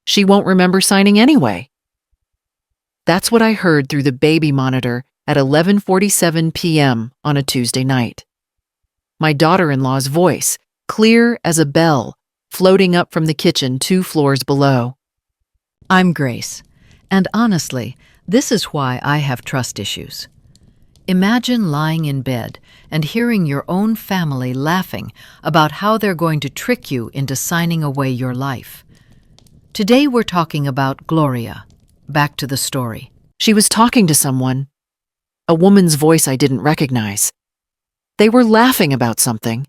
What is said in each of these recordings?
She won't remember signing anyway. That's what I heard through the baby monitor at 11:47 p.m. on a Tuesday night. My daughter-in-law's voice, clear as a bell, floating up from the kitchen 2 floors below. I'm Grace, and honestly, this is why I have trust issues. Imagine lying in bed and hearing your own family laughing about how they're going to trick you into signing away your life. Today we're talking about Gloria. Back to the story. She was talking to someone, a woman's voice I didn't recognize. They were laughing about something.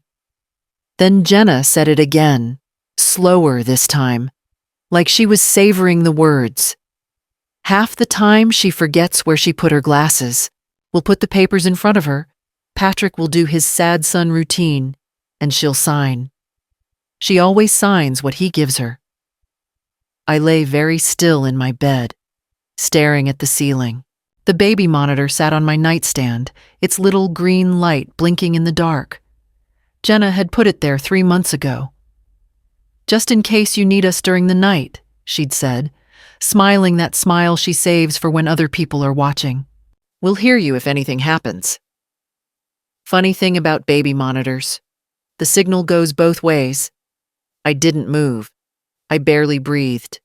Then Jenna said it again, slower this time, like she was savoring the words. Half the time she forgets where she put her glasses. We'll put the papers in front of her. Patrick will do his sad son routine, and she'll sign. She always signs what he gives her. I lay very still in my bed, staring at the ceiling. The baby monitor sat on my nightstand, its little green light blinking in the dark. Jenna had put it there 3 months ago. Just in case you need us during the night, she'd said, smiling that smile she saves for when other people are watching. We'll hear you if anything happens. Funny thing about baby monitors, the signal goes both ways. I didn't move. I barely breathed.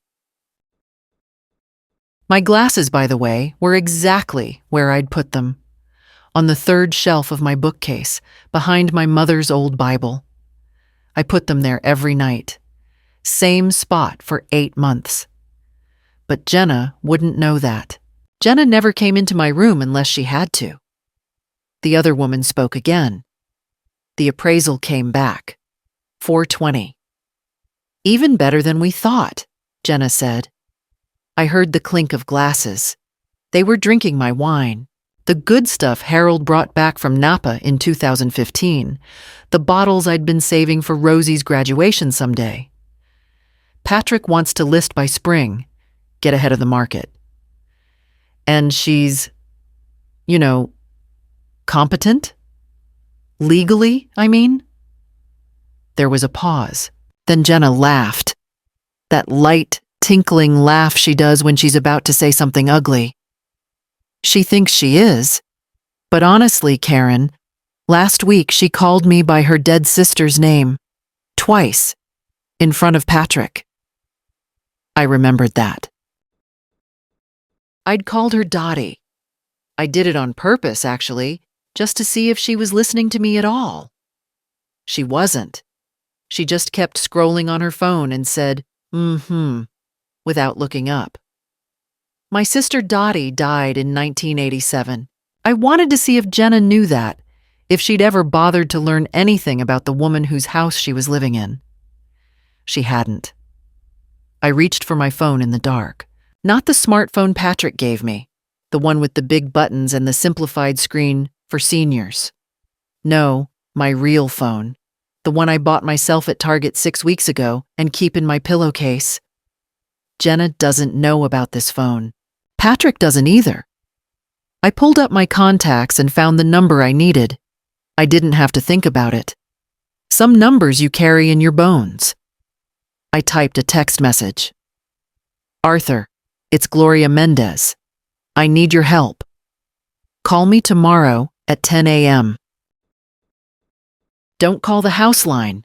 My glasses, by the way, were exactly where I'd put them, on the 3rd shelf of my bookcase, behind my mother's old Bible. I put them there every night. Same spot for 8 months. But Jenna wouldn't know that. Jenna never came into my room unless she had to. The other woman spoke again. The appraisal came back. 420. Even better than we thought, Jenna said. I heard the clink of glasses. They were drinking my wine. The good stuff Harold brought back from Napa in 2015. The bottles I'd been saving for Rosie's graduation someday. Patrick wants to list by spring, get ahead of the market. And she's, competent? Legally, I mean? There was a pause. Then Jenna laughed. That light, tinkling laugh she does when she's about to say something ugly. She thinks she is. But honestly, Karen, last week she called me by her dead sister's name. Twice. In front of Patrick. I remembered that. I'd called her Dottie. I did it on purpose, actually, just to see if she was listening to me at all. She wasn't. She just kept scrolling on her phone and said, without looking up. My sister Dottie died in 1987. I wanted to see if Jenna knew that, if she'd ever bothered to learn anything about the woman whose house she was living in. She hadn't. I reached for my phone in the dark. Not the smartphone Patrick gave me, the one with the big buttons and the simplified screen for seniors. No, my real phone, the one I bought myself at Target 6 weeks ago and keep in my pillowcase. Jenna doesn't know about this phone. Patrick doesn't either. I pulled up my contacts and found the number I needed. I didn't have to think about it. Some numbers you carry in your bones. I typed a text message. Arthur, it's Gloria Mendez. I need your help. Call me tomorrow at 10 a.m. Don't call the house line.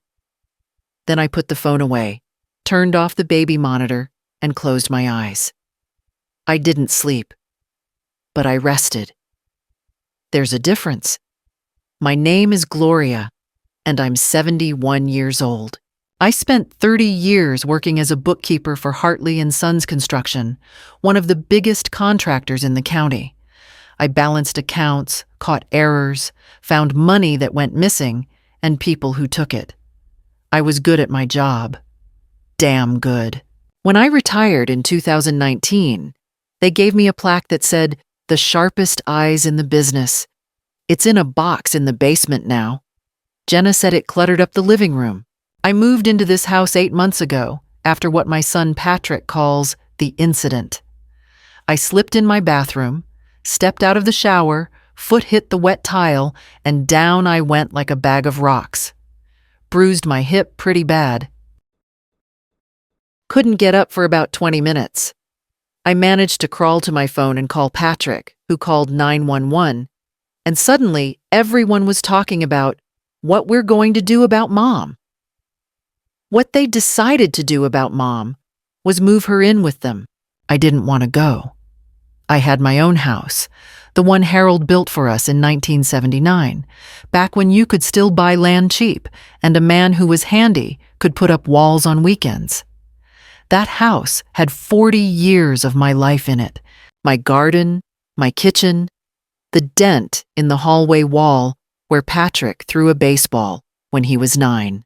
Then I put the phone away, turned off the baby monitor, and closed my eyes. I didn't sleep, but I rested. There's a difference. My name is Gloria, and I'm 71 years old. I spent 30 years working as a bookkeeper for Hartley & Sons Construction, one of the biggest contractors in the county. I balanced accounts, caught errors, found money that went missing, and people who took it. I was good at my job. Damn good. When I retired in 2019, they gave me a plaque that said, "The sharpest eyes in the business." It's in a box in the basement now. Jenna said it cluttered up the living room. I moved into this house 8 months ago, after what my son Patrick calls the incident. I slipped in my bathroom, stepped out of the shower, foot hit the wet tile, and down I went like a bag of rocks. Bruised my hip pretty bad. Couldn't get up for about 20 minutes. I managed to crawl to my phone and call Patrick, who called 911, and suddenly everyone was talking about what we're going to do about Mom. What they decided to do about Mom was move her in with them. I didn't want to go. I had my own house, the one Harold built for us in 1979, back when you could still buy land cheap and a man who was handy could put up walls on weekends. That house had 40 years of my life in it. My garden, my kitchen, the dent in the hallway wall where Patrick threw a baseball when he was 9.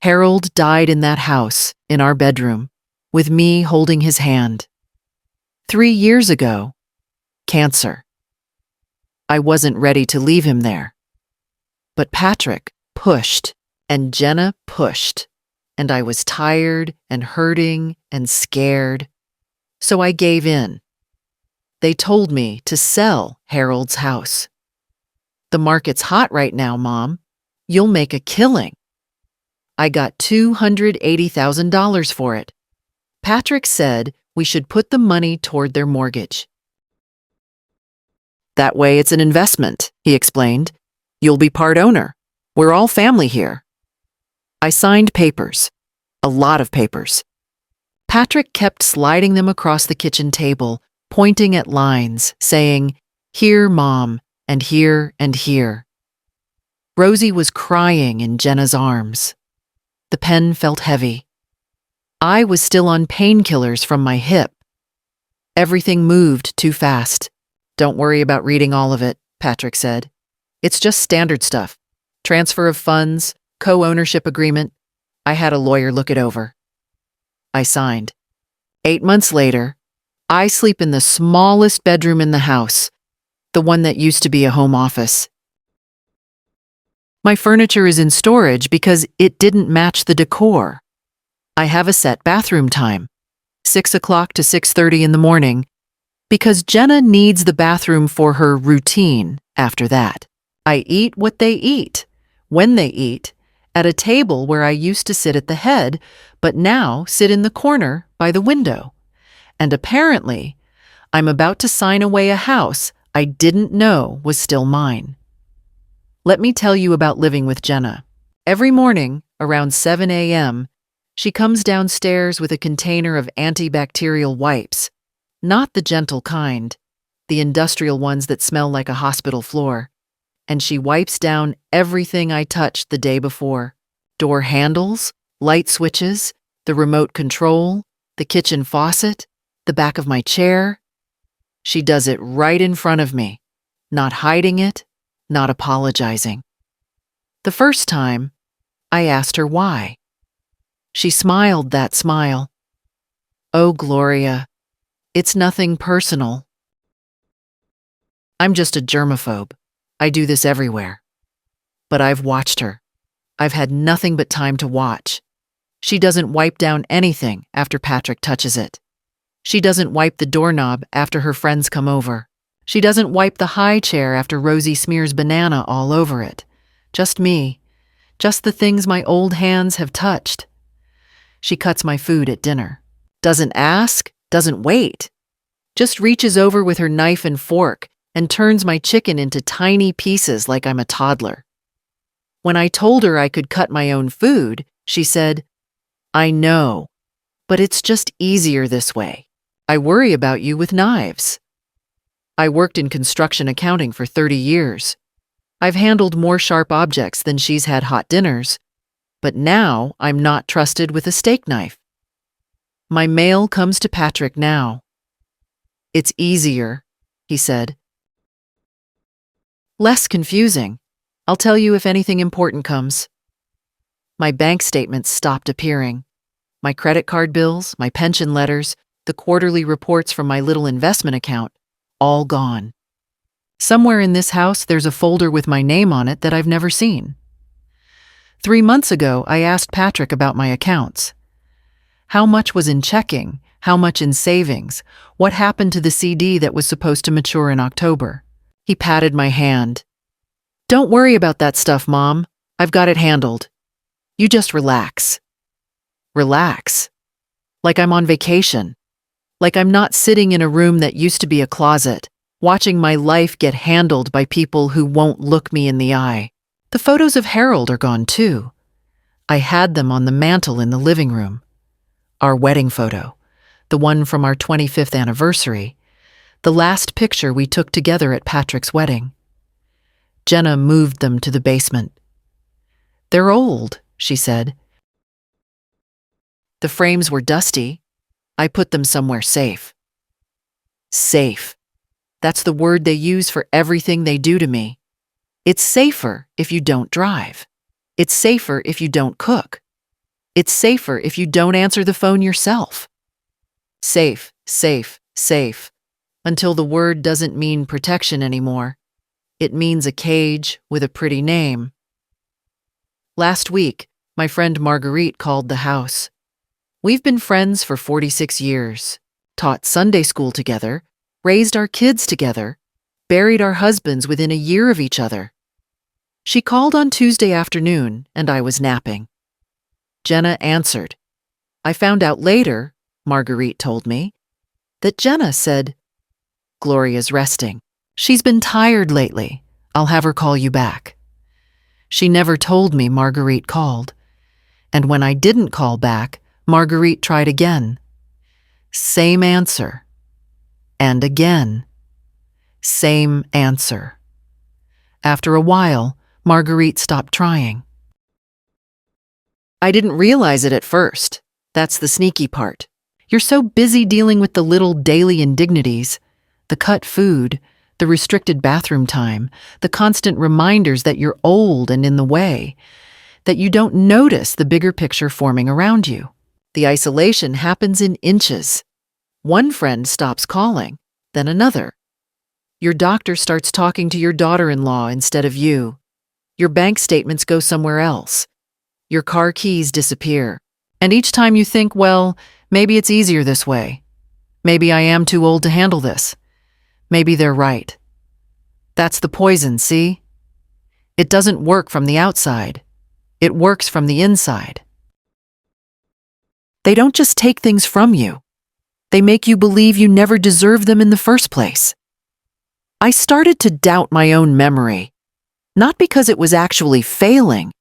Harold died in that house, in our bedroom, with me holding his hand. 3 years ago, cancer. I wasn't ready to leave him there. But Patrick pushed, and Jenna pushed, and I was tired and hurting and scared. So I gave in. They told me to sell Harold's house. The market's hot right now, Mom. You'll make a killing. I got $280,000 for it. Patrick said we should put the money toward their mortgage. That way it's an investment, he explained. You'll be part owner. We're all family here. I signed papers. A lot of papers. Patrick kept sliding them across the kitchen table, pointing at lines, saying, "Here, Mom, and here and here." Rosie was crying in Jenna's arms. The pen felt heavy. I was still on painkillers from my hip. Everything moved too fast. Don't worry about reading all of it, Patrick said. It's just standard stuff. Transfer of funds, co-ownership agreement. I had a lawyer look it over. I signed. 8 months later, I sleep in the smallest bedroom in the house, the one that used to be a home office. My furniture is in storage because it didn't match the decor. I have a set bathroom time, 6 o'clock to 6:30 in the morning, because Jenna needs the bathroom for her routine after that. I eat what they eat, when they eat, at a table where I used to sit at the head, but now sit in the corner by the window. And apparently, I'm about to sign away a house I didn't know was still mine. Let me tell you about living with Jenna. Every morning, around 7 a.m., she comes downstairs with a container of antibacterial wipes, not the gentle kind, the industrial ones that smell like a hospital floor, and she wipes down everything I touched the day before. Door handles, light switches, the remote control, the kitchen faucet, the back of my chair. She does it right in front of me, not hiding it, not apologizing. The first time, I asked her why. She smiled that smile. "Oh, Gloria, it's nothing personal. I'm just a germaphobe. I do this everywhere." But I've watched her. I've had nothing but time to watch. She doesn't wipe down anything after Patrick touches it. She doesn't wipe the doorknob after her friends come over. She doesn't wipe the high chair after Rosie smears banana all over it. Just me. Just the things my old hands have touched. She cuts my food at dinner. Doesn't ask, doesn't wait. Just reaches over with her knife and fork and turns my chicken into tiny pieces like I'm a toddler. When I told her I could cut my own food, she said, "I know, but it's just easier this way. I worry about you with knives." I worked in construction accounting for 30 years. I've handled more sharp objects than she's had hot dinners, but now I'm not trusted with a steak knife. My mail comes to Patrick now. "It's easier," he said. "Less confusing. I'll tell you if anything important comes." My bank statements stopped appearing. My credit card bills, my pension letters, the quarterly reports from my little investment account, all gone. Somewhere in this house there's a folder with my name on it that I've never seen. 3 months ago, I asked Patrick about my accounts. How much was in checking? How much in savings? What happened to the CD that was supposed to mature in October? He patted my hand. "Don't worry about that stuff, Mom. I've got it handled. You just relax." Relax? like I'm on vacation, like I'm not sitting in a room that used to be a closet, watching my life get handled by people who won't look me in the eye. The photos of Harold are gone too. I had them on the mantle in the living room. Our wedding photo, the one from our 25th anniversary, the last picture we took together at Patrick's wedding. Jenna moved them to the basement. "They're old," she said. "The frames were dusty. I put them somewhere safe." Safe. That's the word they use for everything they do to me. It's safer if you don't drive. It's safer if you don't cook. It's safer if you don't answer the phone yourself. Safe, safe, safe, until the word doesn't mean protection anymore. It means a cage with a pretty name. Last week, my friend Marguerite called the house. We've been friends for 46 years, taught Sunday school together, raised our kids together, buried our husbands within a year of each other. She called on Tuesday afternoon, and I was napping. Jenna answered. I found out later, Marguerite told me, that Jenna said, "Gloria's resting. She's been tired lately. I'll have her call you back." She never told me Marguerite called. And when I didn't call back, Marguerite tried again. Same answer. And again. Same answer. After a while, Marguerite stopped trying. I didn't realize it at first. That's the sneaky part. You're so busy dealing with the little daily indignities, the cut food, the restricted bathroom time, the constant reminders that you're old and in the way, that you don't notice the bigger picture forming around you. The isolation happens in inches. One friend stops calling, then another. Your doctor starts talking to your daughter-in-law instead of you. Your bank statements go somewhere else. Your car keys disappear. And each time you think, well, maybe it's easier this way. Maybe I am too old to handle this. Maybe they're right. That's the poison, see? It doesn't work from the outside. It works from the inside. They don't just take things from you. They make you believe you never deserved them in the first place. I started to doubt my own memory, not because it was actually failing,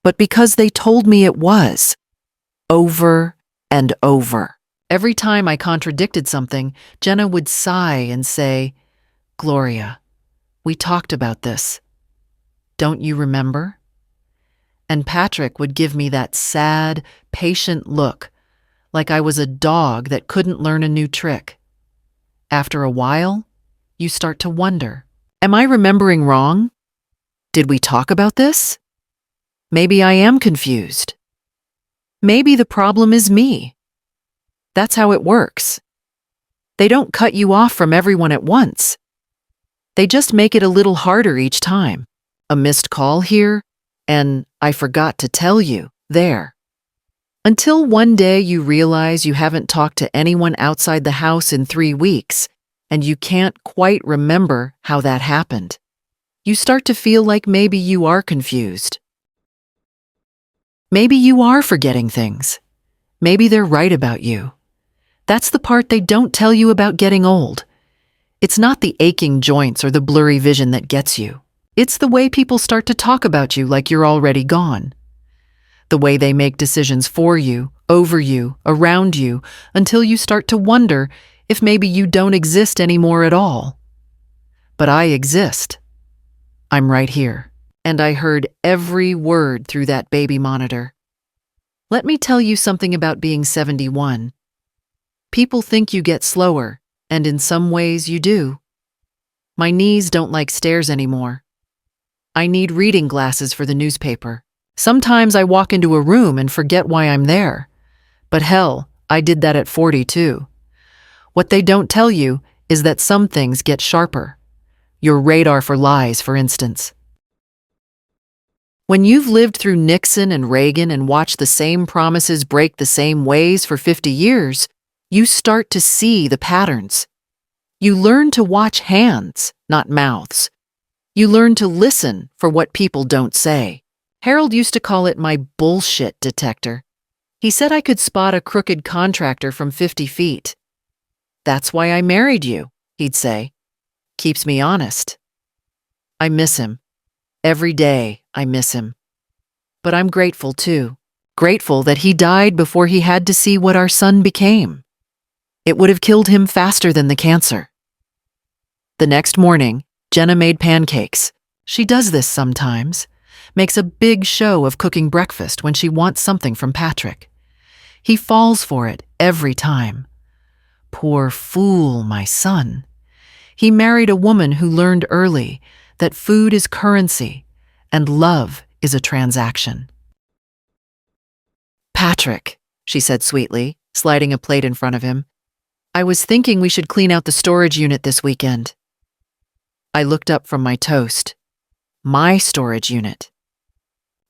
but because they told me it was. Over and over. Every time I contradicted something, Jenna would sigh and say, "Gloria, we talked about this. Don't you remember?" And Patrick would give me that sad, patient look, like I was a dog that couldn't learn a new trick. After a while, you start to wonder, am I remembering wrong? Did we talk about this? Maybe I am confused. Maybe the problem is me. That's how it works. They don't cut you off from everyone at once. They just make it a little harder each time. A missed call here, and I forgot to tell you there. Until one day you realize you haven't talked to anyone outside the house in 3 weeks, and you can't quite remember how that happened. You start to feel like maybe you are confused. Maybe you are forgetting things. Maybe they're right about you. That's the part they don't tell you about getting old. It's not the aching joints or the blurry vision that gets you. It's the way people start to talk about you like you're already gone. The way they make decisions for you, over you, around you, until you start to wonder if maybe you don't exist anymore at all. But I exist. I'm right here. And I heard every word through that baby monitor. Let me tell you something about being 71. People think you get slower, and in some ways you do. My knees don't like stairs anymore. I need reading glasses for the newspaper. Sometimes I walk into a room and forget why I'm there. But hell, I did that at 40 too. What they don't tell you is that some things get sharper. Your radar for lies, for instance. When you've lived through Nixon and Reagan and watched the same promises break the same ways for 50 years, you start to see the patterns. You learn to watch hands, not mouths. You learn to listen for what people don't say. Harold used to call it my bullshit detector. He said I could spot a crooked contractor from 50 feet. That's why I married you, he'd say. Keeps me honest. I miss him. Every day I miss him. But I'm grateful too. Grateful that he died before he had to see what our son became. It would have killed him faster than the cancer. The next morning, Jenna made pancakes. She does this sometimes. Makes a big show of cooking breakfast when she wants something from Patrick. He falls for it every time. Poor fool, my son. He married a woman who learned early that food is currency and love is a transaction. Patrick, she said sweetly, sliding a plate in front of him, I was thinking we should clean out the storage unit this weekend. I looked up from my toast. My storage unit.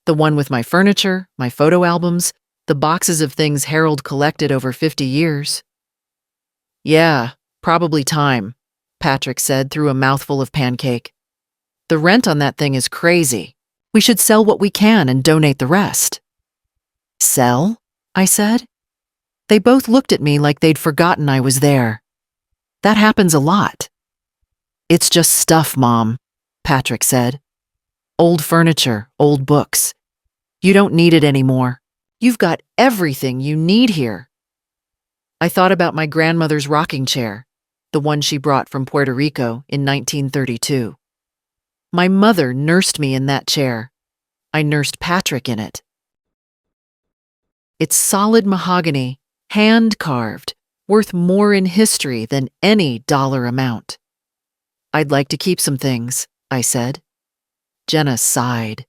The one with my furniture, my photo albums, the boxes of things Harold collected over 50 years. Yeah, probably time, Patrick said through a mouthful of pancake. The rent on that thing is crazy. We should sell what we can and donate the rest. Sell? I said. They both looked at me like they'd forgotten I was there. That happens a lot. It's just stuff, Mom, Patrick said. Old furniture, old books. You don't need it anymore. You've got everything you need here. I thought about my grandmother's rocking chair, the one she brought from Puerto Rico in 1932. My mother nursed me in that chair. I nursed Patrick in it. It's solid mahogany, hand-carved, worth more in history than any dollar amount. I'd like to keep some things, I said. Jenna sighed.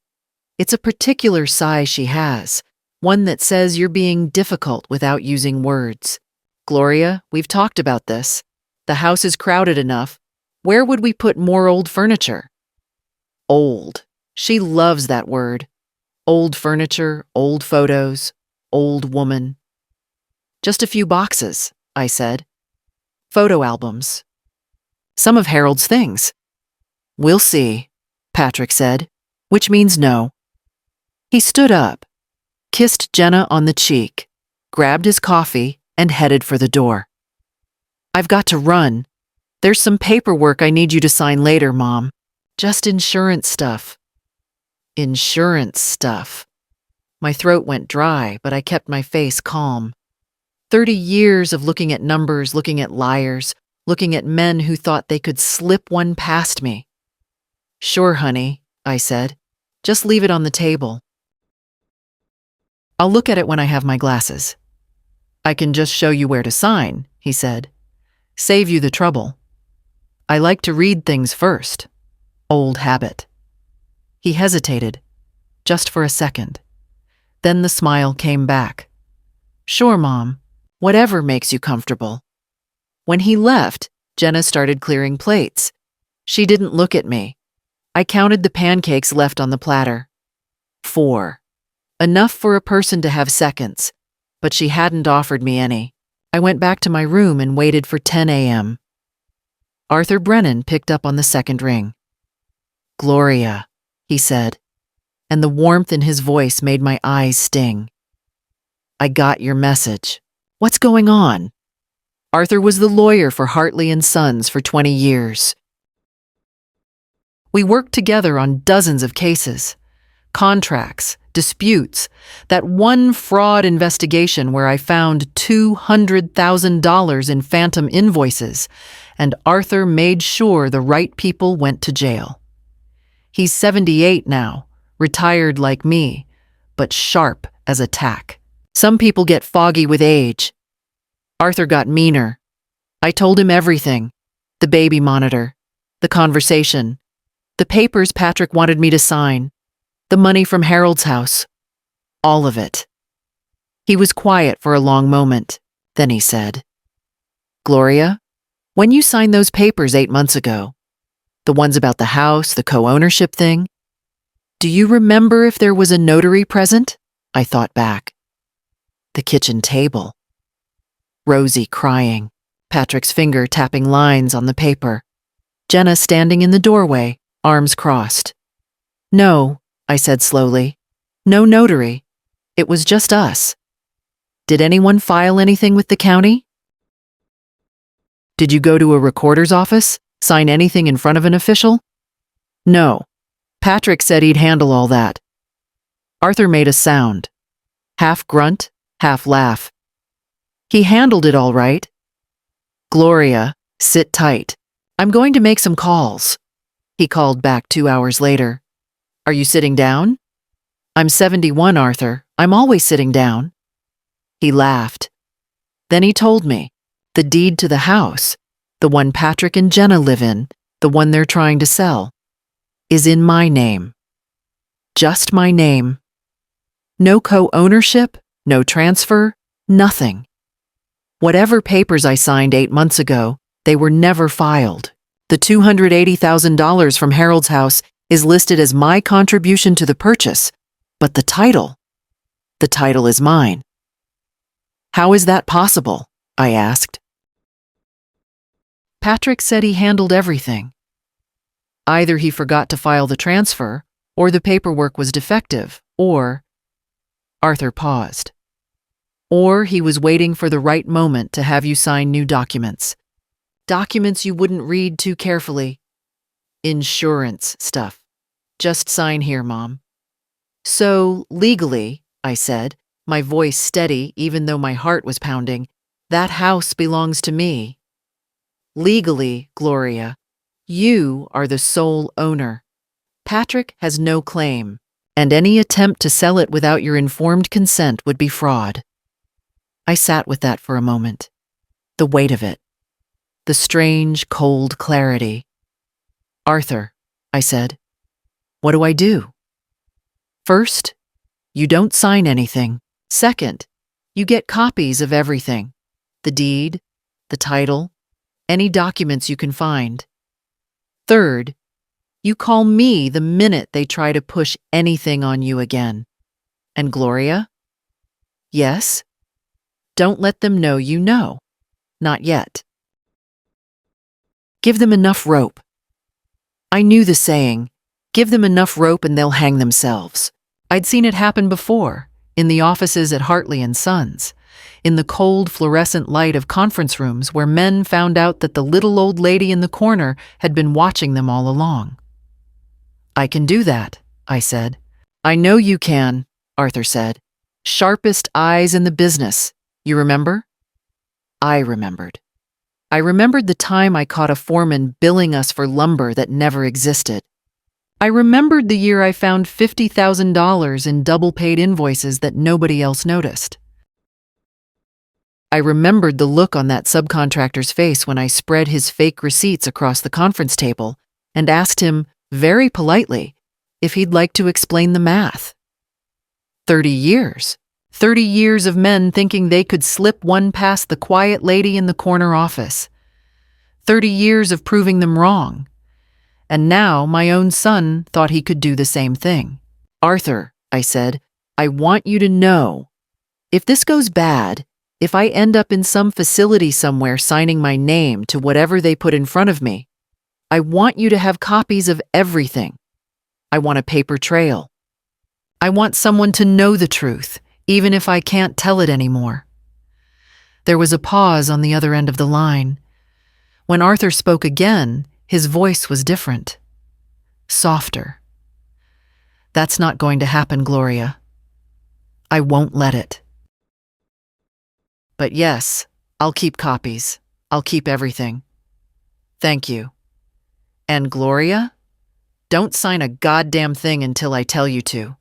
It's a particular sigh she has, one that says you're being difficult without using words. Gloria, we've talked about this. The house is crowded enough. Where would we put more old furniture? Old. She loves that word. Old furniture, old photos, old woman. Just a few boxes, I said. Photo albums. Some of Harold's things. We'll see, Patrick said, which means no. He stood up, kissed Jenna on the cheek, grabbed his coffee, and headed for the door. I've got to run. There's some paperwork I need you to sign later, Mom. Just insurance stuff. Insurance stuff. My throat went dry, but I kept my face calm. 30 years of looking at numbers, looking at liars, looking at men who thought they could slip one past me. Sure, honey, I said. Just leave it on the table. I'll look at it when I have my glasses. I can just show you where to sign, he said. Save you the trouble. I like to read things first. Old habit. He hesitated, just for a second. Then the smile came back. Sure, Mom. Whatever makes you comfortable. When he left, Jenna started clearing plates. She didn't look at me. I counted the pancakes left on the platter. 4. Enough for a person to have seconds, but she hadn't offered me any. I went back to my room and waited for 10 a.m. Arthur Brennan picked up on the second ring. Gloria, he said, and the warmth in his voice made my eyes sting. I got your message. What's going on? Arthur was the lawyer for Hartley and Sons for 20 years. We worked together on dozens of cases, contracts, disputes, that one fraud investigation where I found $200,000 in phantom invoices, and Arthur made sure the right people went to jail. He's 78 now, retired like me, but sharp as a tack. Some people get foggy with age. Arthur got meaner. I told him everything. The baby monitor, the conversation, the papers Patrick wanted me to sign, the money from Harold's house, all of it. He was quiet for a long moment. Then he said, Gloria, when you signed those papers 8 months ago, the ones about the house, the co-ownership thing, do you remember if there was a notary present? I thought back. The kitchen table. Rosie crying, Patrick's finger tapping lines on the paper. Jenna standing in the doorway, arms crossed. No, I said slowly. No notary. It was just us. Did anyone file anything with the county? Did you go to a recorder's office? Sign anything in front of an official? No. Patrick said he'd handle all that. Arthur made a sound. Half grunt, half laugh. He handled it all right. Gloria, sit tight. I'm going to make some calls. He called back 2 hours later. Are you sitting down? I'm 71, Arthur. I'm always sitting down. He laughed. Then he told me, the deed to the house, the one Patrick and Jenna live in, the one they're trying to sell, is in my name. Just my name. No co-ownership, no transfer, nothing. Whatever papers I signed 8 months ago, they were never filed. The $280,000 from Harold's house is listed as my contribution to the purchase, but the title is mine. How is that possible? I asked. Patrick said he handled everything. Either he forgot to file the transfer, or the paperwork was defective, or… Arthur paused. Or he was waiting for the right moment to have you sign new documents. Documents you wouldn't read too carefully. Insurance stuff. Just sign here, Mom. So, legally, I said, my voice steady even though my heart was pounding, that house belongs to me. Legally, Gloria, you are the sole owner. Patrick has no claim, and any attempt to sell it without your informed consent would be fraud. I sat with that for a moment. The weight of it. The strange, cold clarity. Arthur, I said, what do I do? First, you don't sign anything. Second, you get copies of everything. The deed, the title, any documents you can find. Third, you call me the minute they try to push anything on you again. And Gloria? Yes? Don't let them know you know. Not yet. Give them enough rope. I knew the saying, give them enough rope and they'll hang themselves. I'd seen it happen before, in the offices at Hartley and Sons, in the cold fluorescent light of conference rooms where men found out that the little old lady in the corner had been watching them all along. I can do that, I said. I know you can, Arthur said. Sharpest eyes in the business. You remember? I remembered. I remembered the time I caught a foreman billing us for lumber that never existed. I remembered the year I found $50,000 in double-paid invoices that nobody else noticed. I remembered the look on that subcontractor's face when I spread his fake receipts across the conference table and asked him, very politely, if he'd like to explain the math. 30 years. 30 years of men thinking they could slip one past the quiet lady in the corner office. 30 years of proving them wrong. And now my own son thought he could do the same thing. Arthur, I said, I want you to know, if this goes bad, if I end up in some facility somewhere signing my name to whatever they put in front of me, I want you to have copies of everything. I want a paper trail. I want someone to know the truth, even if I can't tell it anymore. There was a pause on the other end of the line. When Arthur spoke again, his voice was different. Softer. That's not going to happen, Gloria. I won't let it. But yes, I'll keep copies. I'll keep everything. Thank you. And Gloria, don't sign a goddamn thing until I tell you to.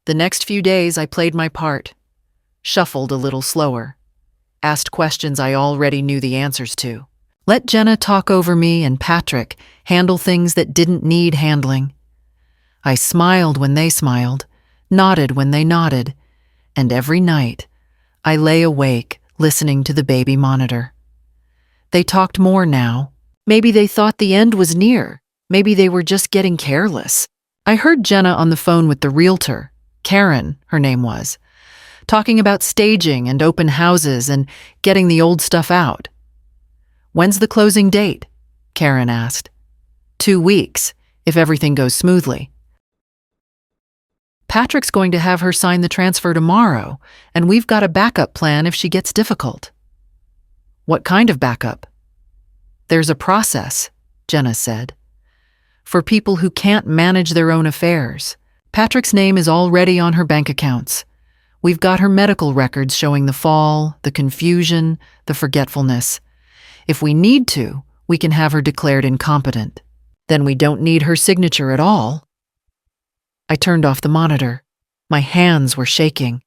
The next few days I played my part, shuffled a little slower, asked questions I already knew the answers to. Let Jenna talk over me and Patrick handle things that didn't need handling. I smiled when they smiled, nodded when they nodded, and every night I lay awake listening to the baby monitor. They talked more now. Maybe they thought the end was near. Maybe they were just getting careless. I heard Jenna on the phone with the Realtor, Karen, her name was, talking about staging and open houses and getting the old stuff out. When's the closing date? Karen asked. 2 weeks, if everything goes smoothly. Patrick's going to have her sign the transfer tomorrow, and we've got a backup plan if she gets difficult. What kind of backup? There's a process, Jenna said. For people who can't manage their own affairs. Patrick's name is already on her bank accounts. We've got her medical records showing the fall, the confusion, the forgetfulness. If we need to, we can have her declared incompetent. Then we don't need her signature at all. I turned off the monitor. My hands were shaking.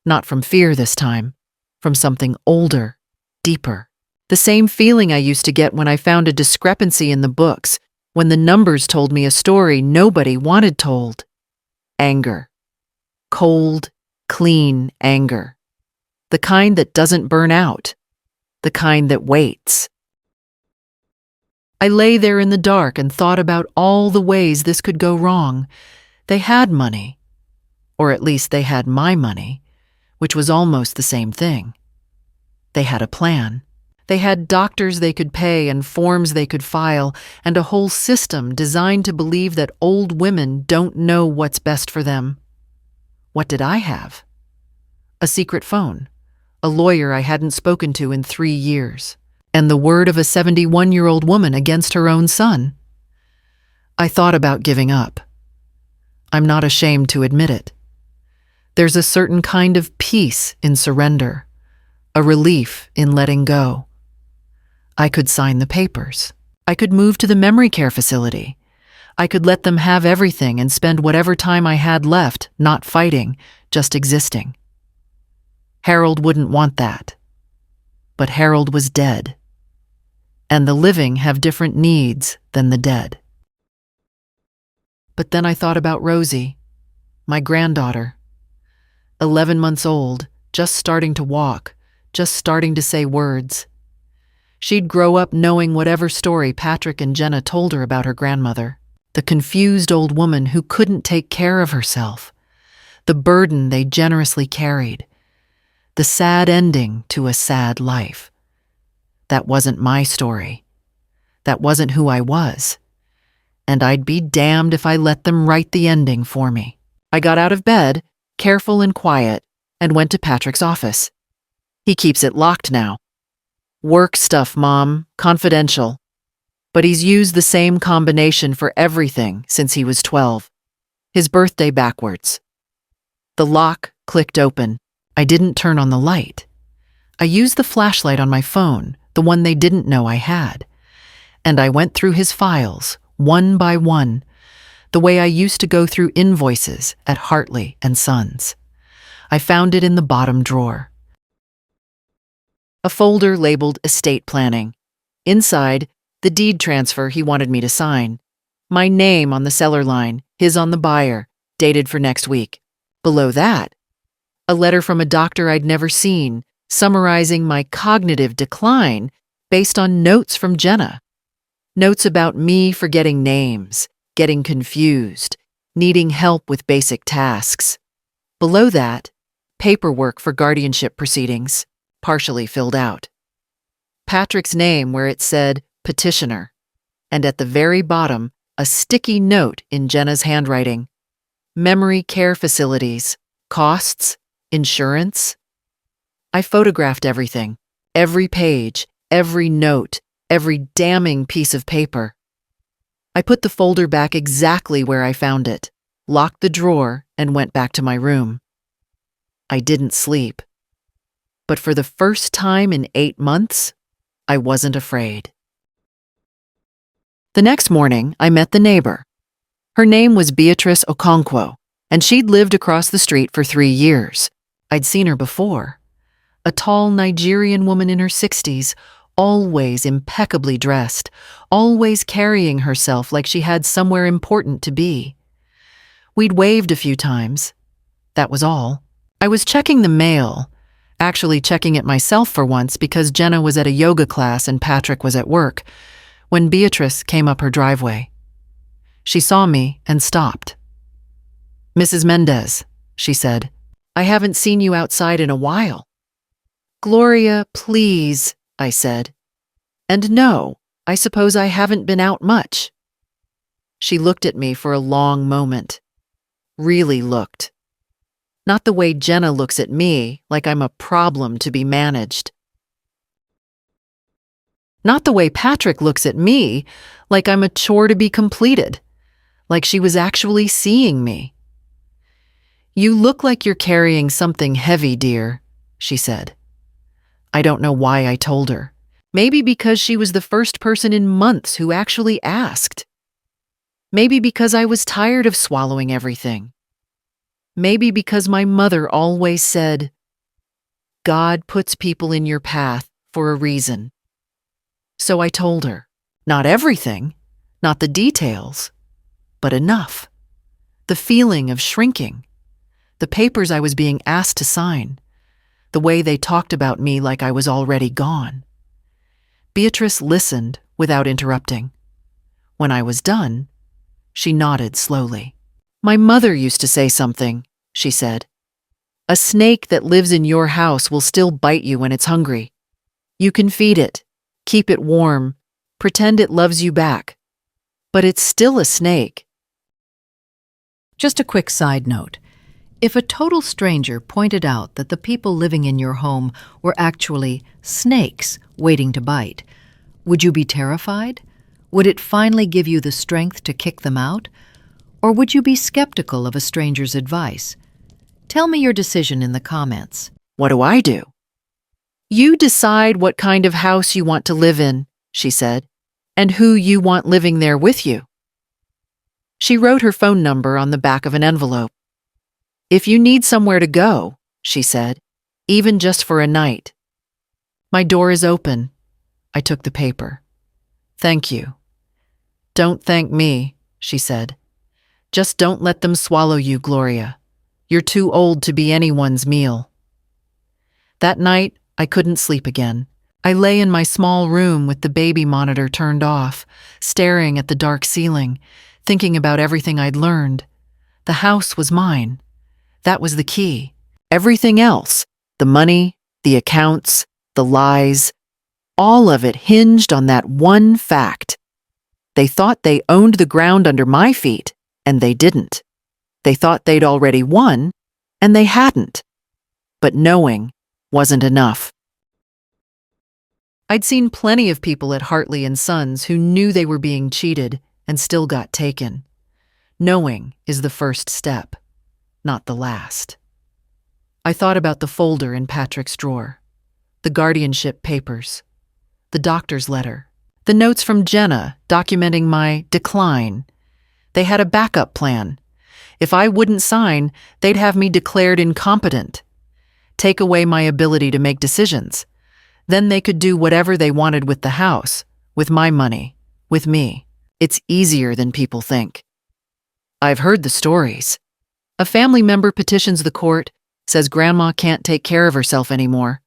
Not from fear this time, from something older, deeper. The same feeling I used to get when I found a discrepancy in the books, when the numbers told me a story nobody wanted told. Anger. Cold, clean anger. The kind that doesn't burn out. The kind that waits. I lay there in the dark and thought about all the ways this could go wrong. They had money. Or at least they had my money, which was almost the same thing. They had a plan. They had doctors they could pay and forms they could file, and a whole system designed to believe that old women don't know what's best for them. What did I have? A secret phone, a lawyer I hadn't spoken to in 3 years, and the word of a 71-year-old woman against her own son. I thought about giving up. I'm not ashamed to admit it. There's a certain kind of peace in surrender, a relief in letting go. I could sign the papers. I could move to the memory care facility. I could let them have everything and spend whatever time I had left not fighting, just existing. Harold wouldn't want that. But Harold was dead. And the living have different needs than the dead. But then I thought about Rosie, my granddaughter. 11 months old, just starting to walk, just starting to say words. She'd grow up knowing whatever story Patrick and Jenna told her about her grandmother, the confused old woman who couldn't take care of herself, the burden they generously carried, the sad ending to a sad life. That wasn't my story. That wasn't who I was. And I'd be damned if I let them write the ending for me. I got out of bed, careful and quiet, and went to Patrick's office. He keeps it locked now. Work stuff, Mom, confidential. But he's used the same combination for everything since he was 12. His birthday backwards. The lock clicked open. I didn't turn on the light. I used the flashlight on my phone, the one they didn't know I had. And I went through his files, one by one, the way I used to go through invoices at Hartley and Sons. I found it in the bottom drawer. A folder labeled Estate Planning. Inside, the deed transfer he wanted me to sign. My name on the seller line, his on the buyer, dated for next week. Below that, a letter from a doctor I'd never seen, summarizing my cognitive decline based on notes from Jenna. Notes about me forgetting names, getting confused, needing help with basic tasks. Below that, paperwork for guardianship proceedings, partially filled out. Patrick's name where it said petitioner, and at the very bottom, a sticky note in Jenna's handwriting. Memory care facilities, costs, insurance. I photographed everything, every page, every note, every damning piece of paper. I put the folder back exactly where I found it, locked the drawer, and went back to my room. I didn't sleep. But for the first time in 8 months, I wasn't afraid. The next morning, I met the neighbor. Her name was Beatrice Okonkwo, and she'd lived across the street for 3 years. I'd seen her before. A tall Nigerian woman in her 60s, always impeccably dressed, always carrying herself like she had somewhere important to be. We'd waved a few times. That was all. I was checking the mail, actually checking it myself for once because Jenna was at a yoga class and Patrick was at work, when Beatrice came up her driveway. She saw me and stopped. "Mrs. Mendez," she said, "I haven't seen you outside in a while." "Gloria, please," I said. "And no, I suppose I haven't been out much." She looked at me for a long moment. really looked. Not the way Jenna looks at me, like I'm a problem to be managed. Not the way Patrick looks at me, like I'm a chore to be completed, like she was actually seeing me. "You look like you're carrying something heavy, dear," she said. I don't know why I told her. Maybe because she was the first person in months who actually asked. Maybe because I was tired of swallowing everything. Maybe because my mother always said, "God puts people in your path for a reason." So I told her. Not everything, not the details, but enough. The feeling of shrinking, the papers I was being asked to sign, the way they talked about me like I was already gone. Beatrice listened without interrupting. When I was done, she nodded slowly. "My mother used to say something," she said. "A snake that lives in your house will still bite you when it's hungry. You can feed it, keep it warm, pretend it loves you back. But it's still a snake." Just a quick side note. If a total stranger pointed out that the people living in your home were actually snakes waiting to bite, would you be terrified? Would it finally give you the strength to kick them out? Or would you be skeptical of a stranger's advice? Tell me your decision in the comments. What do I do? "You decide what kind of house you want to live in," she said, "and who you want living there with you." She wrote her phone number on the back of an envelope. "If you need somewhere to go," she said, "even just for a night." "My door is open." I took the paper. "Thank you." "Don't thank me," she said. "Just don't let them swallow you, Gloria. You're too old to be anyone's meal." That night, I couldn't sleep again. I lay in my small room with the baby monitor turned off, staring at the dark ceiling, thinking about everything I'd learned. The house was mine. That was the key. Everything else, the money, the accounts, the lies, all of it hinged on that one fact. They thought they owned the ground under my feet, and they didn't. They thought they'd already won, and they hadn't. But knowing wasn't enough. I'd seen plenty of people at Hartley and Sons who knew they were being cheated and still got taken. Knowing is the first step, not the last. I thought about the folder in Patrick's drawer, the guardianship papers, the doctor's letter, the notes from Jenna documenting my decline. They had a backup plan. If I wouldn't sign, they'd have me declared incompetent, take away my ability to make decisions. Then they could do whatever they wanted with the house, with my money, with me. It's easier than people think. I've heard the stories. A family member petitions the court, says grandma can't take care of herself anymore.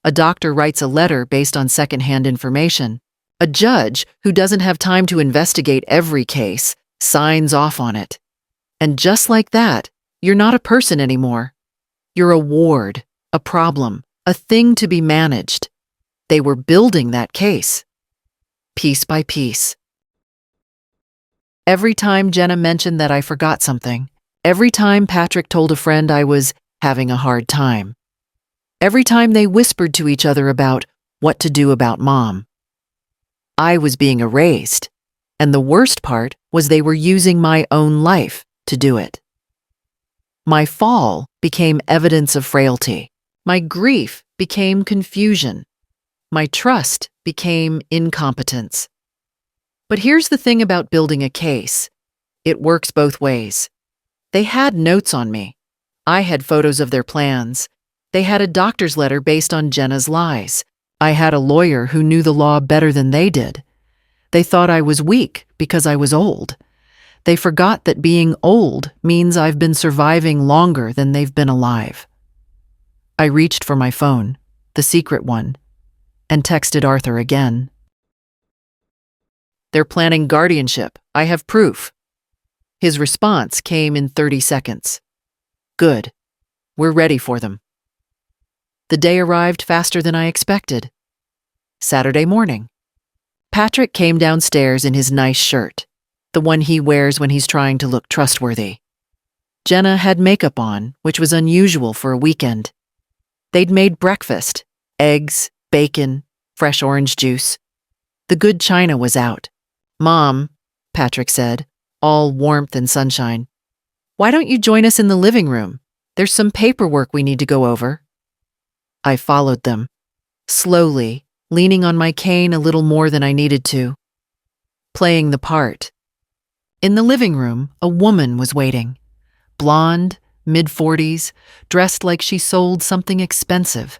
A doctor writes a letter based on secondhand information. A judge, who doesn't have time to investigate every case, signs off on it. And just like that, you're not a person anymore. You're a ward, a problem, a thing to be managed. They were building that case, piece by piece. Every time Jenna mentioned that I forgot something, every time Patrick told a friend I was having a hard time, every time they whispered to each other about what to do about Mom, I was being erased, and the worst part was they were using my own life to do it. My fall became evidence of frailty. My grief became confusion. My trust became incompetence. But here's the thing about building a case. It works both ways. They had notes on me. I had photos of their plans. They had a doctor's letter based on Jenna's lies. I had a lawyer who knew the law better than they did. They thought I was weak because I was old. They forgot that being old means I've been surviving longer than they've been alive. I reached for my phone, the secret one, and texted Arthur again. "They're planning guardianship. I have proof." His response came in 30 seconds. "Good. We're ready for them." The day arrived faster than I expected. Saturday morning. Patrick came downstairs in his nice shirt, the one he wears when he's trying to look trustworthy. Jenna had makeup on, which was unusual for a weekend. They'd made breakfast, eggs, bacon, fresh orange juice. The good china was out. "Mom," Patrick said, all warmth and sunshine, "why don't you join us in the living room? There's some paperwork we need to go over." I followed them, slowly, leaning on my cane a little more than I needed to, playing the part. In the living room, a woman was waiting. Blonde, mid-40s, dressed like she sold something expensive.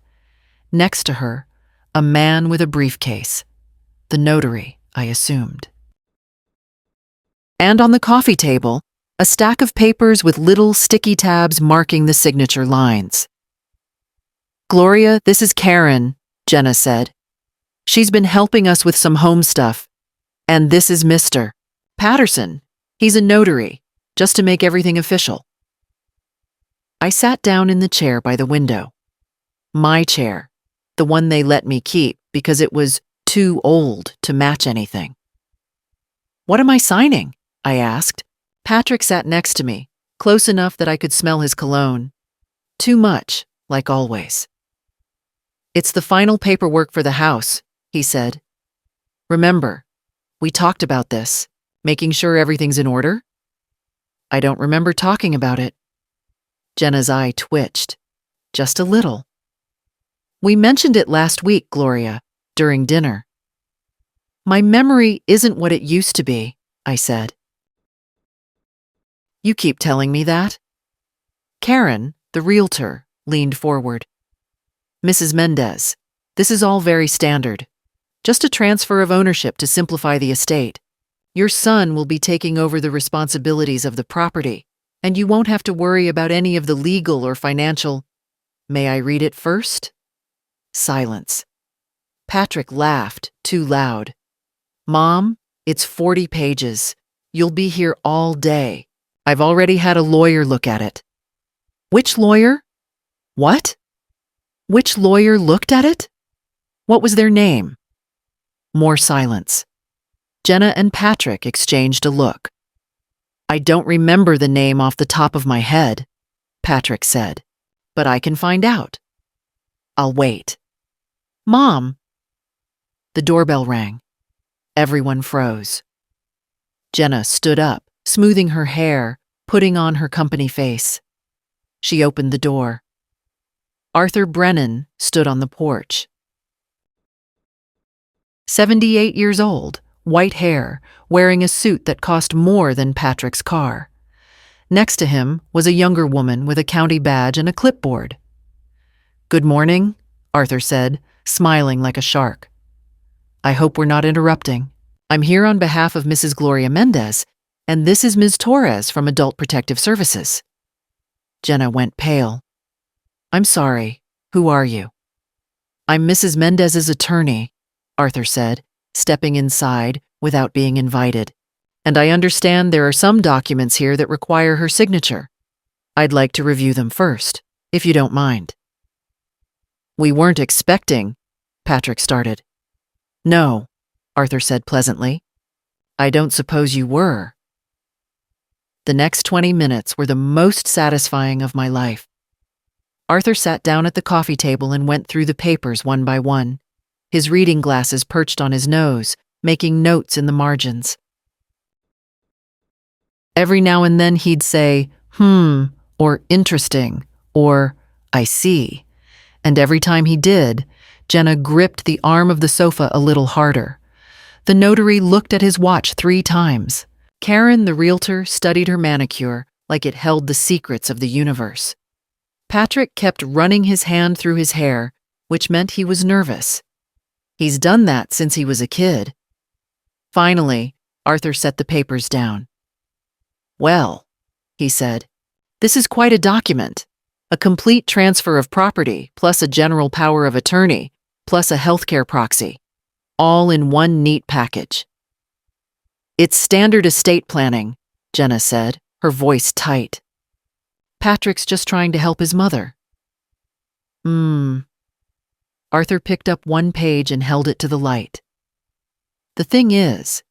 Next to her, a man with a briefcase. The notary, I assumed. And on the coffee table, a stack of papers with little sticky tabs marking the signature lines. "Gloria, this is Karen," Jenna said. "She's been helping us with some home stuff. And this is Mr. Patterson. He's a notary, just to make everything official." I sat down in the chair by the window. My chair, the one they let me keep because it was too old to match anything. "What am I signing?" I asked. Patrick sat next to me, close enough that I could smell his cologne. Too much, like always. "It's the final paperwork for the house," he said. "Remember, we talked about this, making sure everything's in order?" "I don't remember talking about it." Jenna's eye twitched, just a little. "We mentioned it last week, Gloria, during dinner." "My memory isn't what it used to be," I said. "You keep telling me that." Karen, the realtor, leaned forward. "Mrs. Mendez, this is all very standard. Just a transfer of ownership to simplify the estate. Your son will be taking over the responsibilities of the property, and you won't have to worry about any of the legal or financial—" "May I read it first?" Silence. Patrick laughed, too loud. "Mom, it's 40 pages. You'll be here all day. I've already had a lawyer look at it." "Which lawyer?" "What?" "Which lawyer looked at it? What was their name?" More silence. Jenna and Patrick exchanged a look. "I don't remember the name off the top of my head," Patrick said, "but I can find out." "I'll wait." "Mom." The doorbell rang. Everyone froze. Jenna stood up, smoothing her hair, putting on her company face. She opened the door. Arthur Brennan stood on the porch. 78 years old, white hair, wearing a suit that cost more than Patrick's car. Next to him was a younger woman with a county badge and a clipboard. "Good morning," Arthur said, smiling like a shark. "I hope we're not interrupting. I'm here on behalf of Mrs. Gloria Mendez, and this is Ms. Torres from Adult Protective Services." Jenna went pale. "I'm sorry. Who are you?" "I'm Mrs. Mendez's attorney," Arthur said, stepping inside without being invited. "And I understand there are some documents here that require her signature. I'd like to review them first, if you don't mind." "We weren't expecting," Patrick started. "No," Arthur said pleasantly. "I don't suppose you were." The next 20 minutes were the most satisfying of my life. Arthur sat down at the coffee table and went through the papers one by one, his reading glasses perched on his nose, making notes in the margins. Every now and then he'd say, or "interesting," or "I see." And every time he did, Jenna gripped the arm of the sofa a little harder. The notary looked at his watch 3 times. Karen, the realtor, studied her manicure like it held the secrets of the universe. Patrick kept running his hand through his hair, which meant he was nervous. He's done that since he was a kid. Finally, Arthur set the papers down. "Well," he said, "this is quite a document. A complete transfer of property, plus a general power of attorney, plus a healthcare proxy, all in one neat package." "It's standard estate planning," Jenna said, her voice tight. "Patrick's just trying to help his mother." Arthur picked up one page and held it to the light. "The thing is,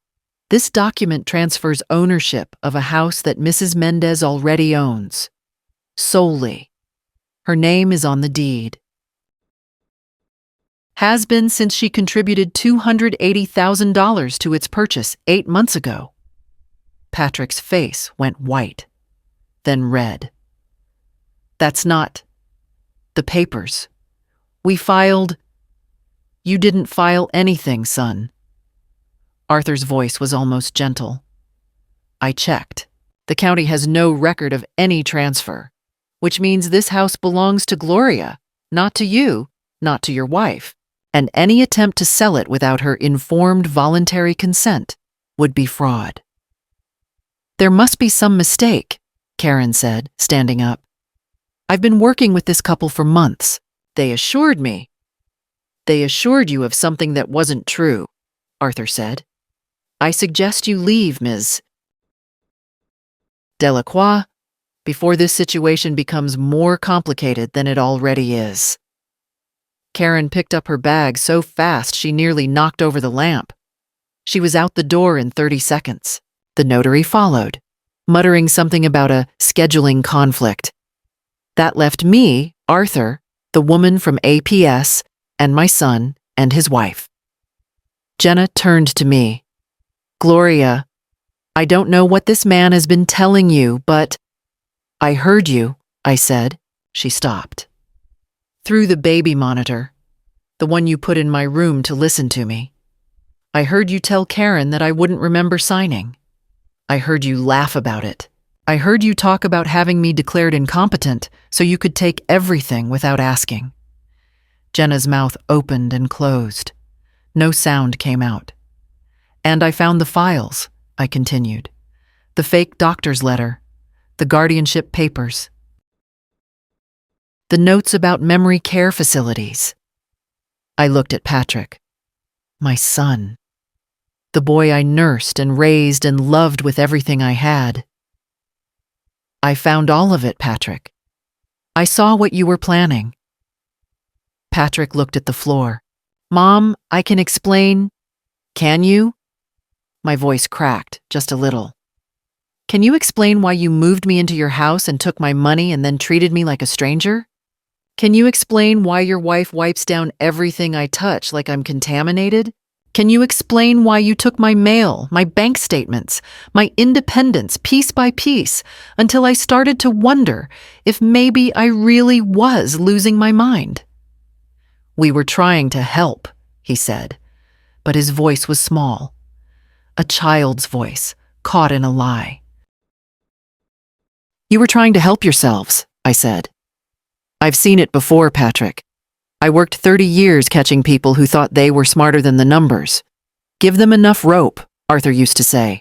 This document transfers ownership of a house that Mrs. Mendez already owns. Solely. Her name is on the deed. Has been since she contributed $280,000 to its purchase 8 months ago. Patrick's face went white, then red. That's not the papers. We filed. You didn't file anything, son. Arthur's voice was almost gentle. I checked. The county has no record of any transfer, which means this house belongs to Gloria, not to you, not to your wife, and any attempt to sell it without her informed voluntary consent would be fraud. There must be some mistake, Karen said, standing up. I've been working with this couple for months. They assured me. They assured you of something that wasn't true, Arthur said. I suggest you leave, Ms. Delacroix, before this situation becomes more complicated than it already is. Karen picked up her bag so fast she nearly knocked over the lamp. She was out the door in 30 seconds. The notary followed, muttering something about a scheduling conflict. That left me, Arthur, the woman from APS, and my son and his wife. Jenna turned to me. Gloria, I don't know what this man has been telling you, but I heard you, I said. She stopped. Through the baby monitor, the one you put in my room to listen to me. I heard you tell Karen that I wouldn't remember signing. I heard you laugh about it. I heard you talk about having me declared incompetent so you could take everything without asking. Jenna's mouth opened and closed. No sound came out. And I found the files, I continued. The fake doctor's letter, the guardianship papers, the notes about memory care facilities. I looked at Patrick. My son. The boy I nursed and raised and loved with everything I had. I found all of it, Patrick. I saw what you were planning. Patrick looked at the floor. Mom, I can explain. Can you? My voice cracked, just a little. Can you explain why you moved me into your house and took my money and then treated me like a stranger? Can you explain why your wife wipes down everything I touch like I'm contaminated? Can you explain why you took my mail, my bank statements, my independence piece by piece until I started to wonder if maybe I really was losing my mind? We were trying to help, he said, but his voice was small. A child's voice, caught in a lie. You were trying to help yourselves, I said. I've seen it before, Patrick. I worked 30 years catching people who thought they were smarter than the numbers. Give them enough rope, Arthur used to say.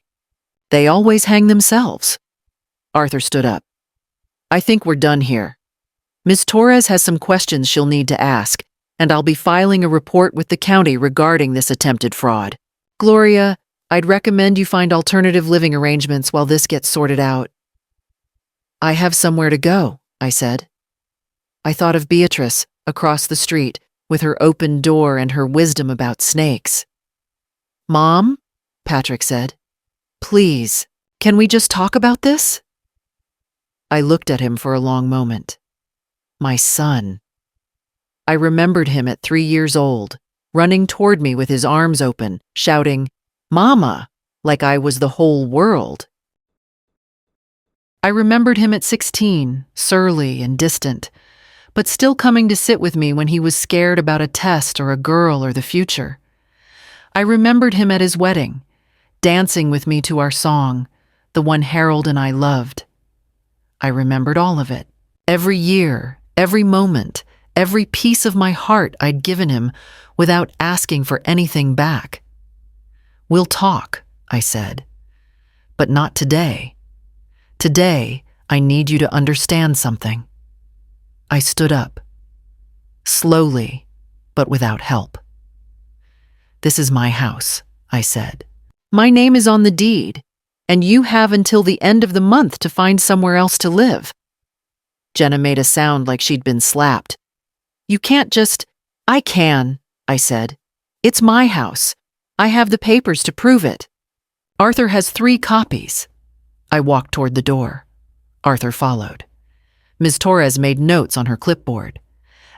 They always hang themselves. Arthur stood up. I think we're done here. Ms. Torres has some questions she'll need to ask, and I'll be filing a report with the county regarding this attempted fraud. Gloria, I'd recommend you find alternative living arrangements while this gets sorted out. I have somewhere to go, I said. I thought of Beatrice, across the street, with her open door and her wisdom about snakes. Mom, Patrick said, please, can we just talk about this? I looked at him for a long moment. My son. I remembered him at 3 years old, running toward me with his arms open, shouting, Mama, like I was the whole world. I remembered him at 16, surly and distant, but still coming to sit with me when he was scared about a test or a girl or the future. I remembered him at his wedding, dancing with me to our song, the one Harold and I loved. I remembered all of it. Every year, every moment, every piece of my heart I'd given him without asking for anything back. We'll talk, I said, but not today. Today, I need you to understand something. I stood up, slowly, but without help. This is my house, I said. My name is on the deed, and you have until the end of the month to find somewhere else to live. Jenna made a sound like she'd been slapped. You can't just— I can, I said. It's my house. I have the papers to prove it. Arthur has 3 copies. I walked toward the door. Arthur followed. Ms. Torres made notes on her clipboard.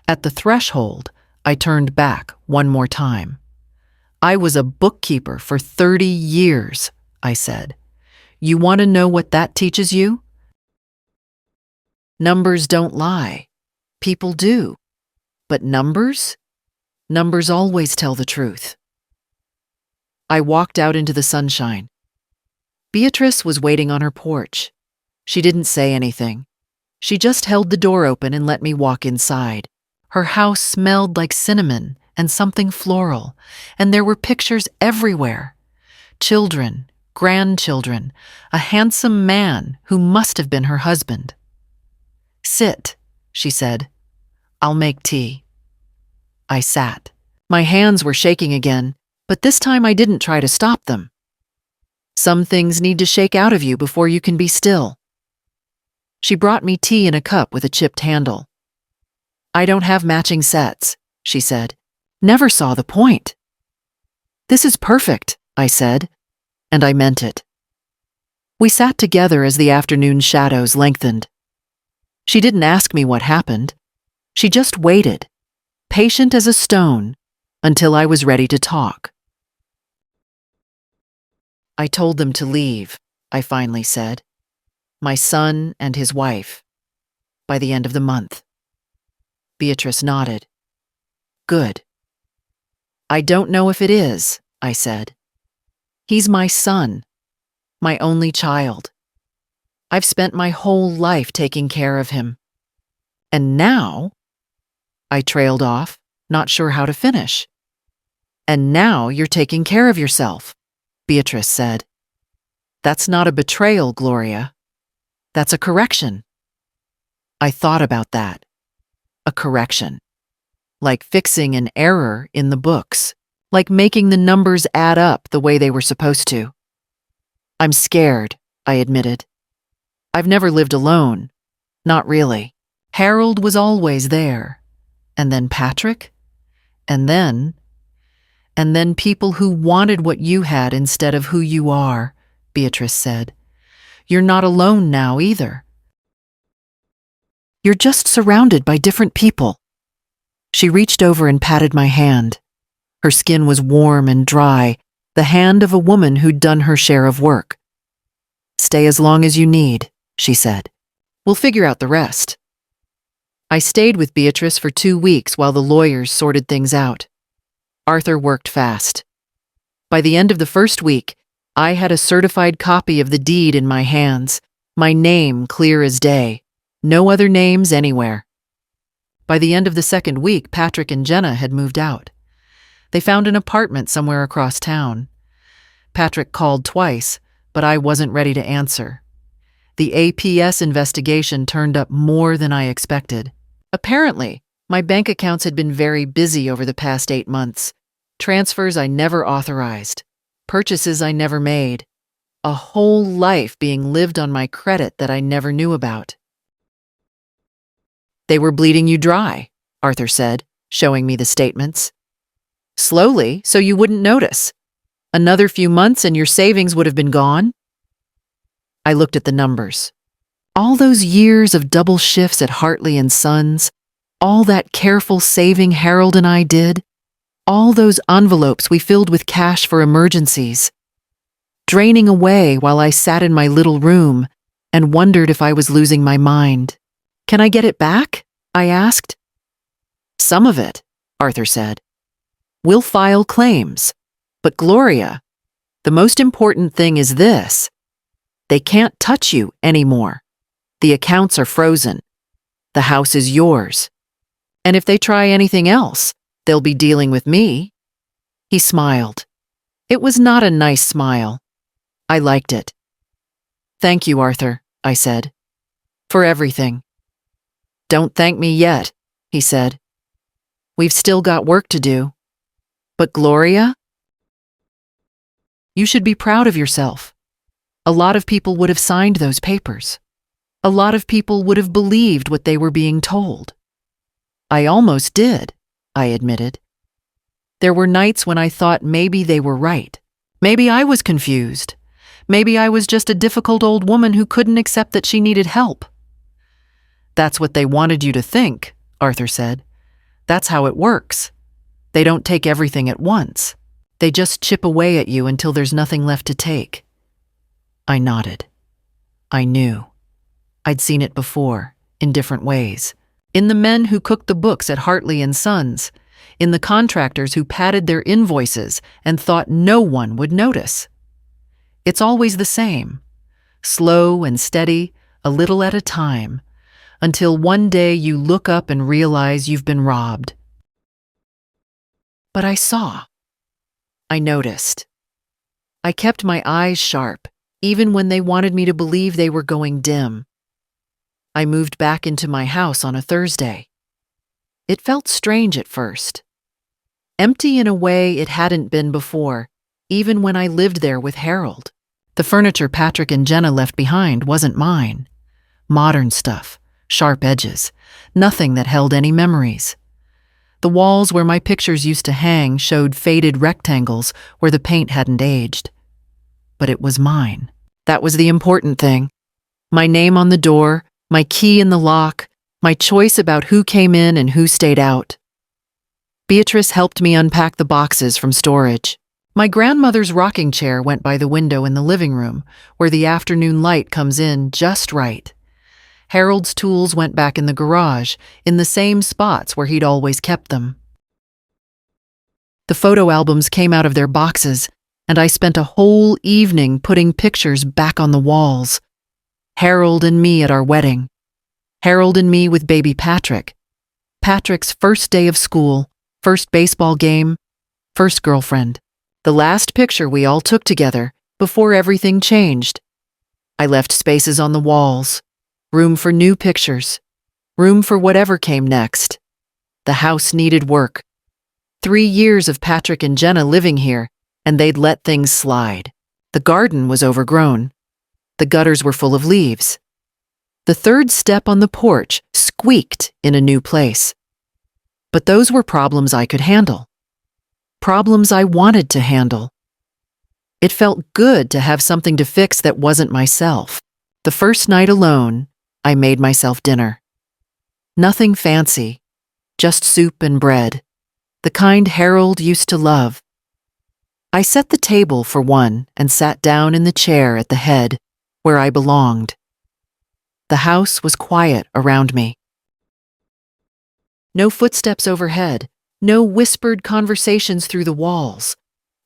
At the threshold, I turned back one more time. I was a bookkeeper for 30 years, I said. You want to know what that teaches you? Numbers don't lie. People do. But numbers? Numbers always tell the truth. I walked out into the sunshine. Beatrice was waiting on her porch. She didn't say anything. She just held the door open and let me walk inside. Her house smelled like cinnamon and something floral, and there were pictures everywhere. Children, grandchildren, a handsome man who must have been her husband. Sit, she said. I'll make tea. I sat. My hands were shaking again, but this time I didn't try to stop them. Some things need to shake out of you before you can be still. She brought me tea in a cup with a chipped handle. I don't have matching sets, she said. Never saw the point. This is perfect, I said, and I meant it. We sat together as the afternoon shadows lengthened. She didn't ask me what happened. She just waited, patient as a stone, until I was ready to talk. I told them to leave, I finally said. My son and his wife, by the end of the month. Beatrice nodded. Good. I don't know if it is, I said. He's my son, my only child. I've spent my whole life taking care of him. And now, I trailed off, not sure how to finish. And now you're taking care of yourself, Beatrice said. That's not a betrayal, Gloria. That's a correction. I thought about that. A correction. Like fixing an error in the books. Like making the numbers add up the way they were supposed to. I'm scared, I admitted. I've never lived alone. Not really. Harold was always there. And then Patrick? And then people who wanted what you had instead of who you are, Beatrice said. You're not alone now either. You're just surrounded by different people. She reached over and patted my hand. Her skin was warm and dry, the hand of a woman who'd done her share of work. Stay as long as you need, she said. We'll figure out the rest. I stayed with Beatrice for 2 weeks while the lawyers sorted things out. Arthur worked fast. By the end of the first week, I had a certified copy of the deed in my hands, my name clear as day, no other names anywhere. By the end of the second week, Patrick and Jenna had moved out. They found an apartment somewhere across town. Patrick called twice, but I wasn't ready to answer. The APS investigation turned up more than I expected. Apparently, my bank accounts had been very busy over the past 8 months. Transfers I never authorized. Purchases I never made. A whole life being lived on my credit that I never knew about. They were bleeding you dry, Arthur said, showing me the statements. Slowly, so you wouldn't notice. Another few months and your savings would have been gone. I looked at the numbers. All those years of double shifts at Hartley and Sons, all that careful saving Harold and I did, all those envelopes we filled with cash for emergencies, draining away while I sat in my little room and wondered if I was losing my mind. Can I get it back? I asked. Some of it, Arthur said. We'll file claims. But Gloria, the most important thing is this. They can't touch you anymore. The accounts are frozen. The house is yours. And if they try anything else, they'll be dealing with me. He smiled. It was not a nice smile. I liked it. Thank you, Arthur, I said. For everything. Don't thank me yet, he said. We've still got work to do. But Gloria? You should be proud of yourself. A lot of people would have signed those papers. A lot of people would have believed what they were being told. I almost did, I admitted. There were nights when I thought maybe they were right. Maybe I was confused. Maybe I was just a difficult old woman who couldn't accept that she needed help. That's what they wanted you to think, Arthur said. That's how it works. They don't take everything at once. They just chip away at you until there's nothing left to take. I nodded. I knew. I'd seen it before, in different ways. In the men who cooked the books at Hartley and Sons, in the contractors who padded their invoices and thought no one would notice. It's always the same, slow and steady, a little at a time, until one day you look up and realize you've been robbed. But I saw. I noticed. I kept my eyes sharp, even when they wanted me to believe they were going dim. I moved back into my house on a Thursday. It felt strange at first. Empty in a way it hadn't been before, even when I lived there with Harold. The furniture Patrick and Jenna left behind wasn't mine. Modern stuff, sharp edges, nothing that held any memories. The walls where my pictures used to hang showed faded rectangles where the paint hadn't aged. But it was mine. That was the important thing. My name on the door, my key in the lock, my choice about who came in and who stayed out. Beatrice helped me unpack the boxes from storage. My grandmother's rocking chair went by the window in the living room, where the afternoon light comes in just right. Harold's tools went back in the garage, in the same spots where he'd always kept them. The photo albums came out of their boxes, and I spent a whole evening putting pictures back on the walls. Harold and me at our wedding. Harold and me with baby Patrick. Patrick's first day of school, first baseball game, first girlfriend. The last picture we all took together before everything changed. I left spaces on the walls, room for new pictures, room for whatever came next. The house needed work. 3 years of Patrick and Jenna living here, and they'd let things slide. The garden was overgrown. The gutters were full of leaves. The third step on the porch squeaked in a new place. But those were problems I could handle. Problems I wanted to handle. It felt good to have something to fix that wasn't myself. The first night alone, I made myself dinner. Nothing fancy, just soup and bread, the kind Harold used to love. I set the table for one and sat down in the chair at the head, where I belonged. The house was quiet around me. No footsteps overhead, no whispered conversations through the walls.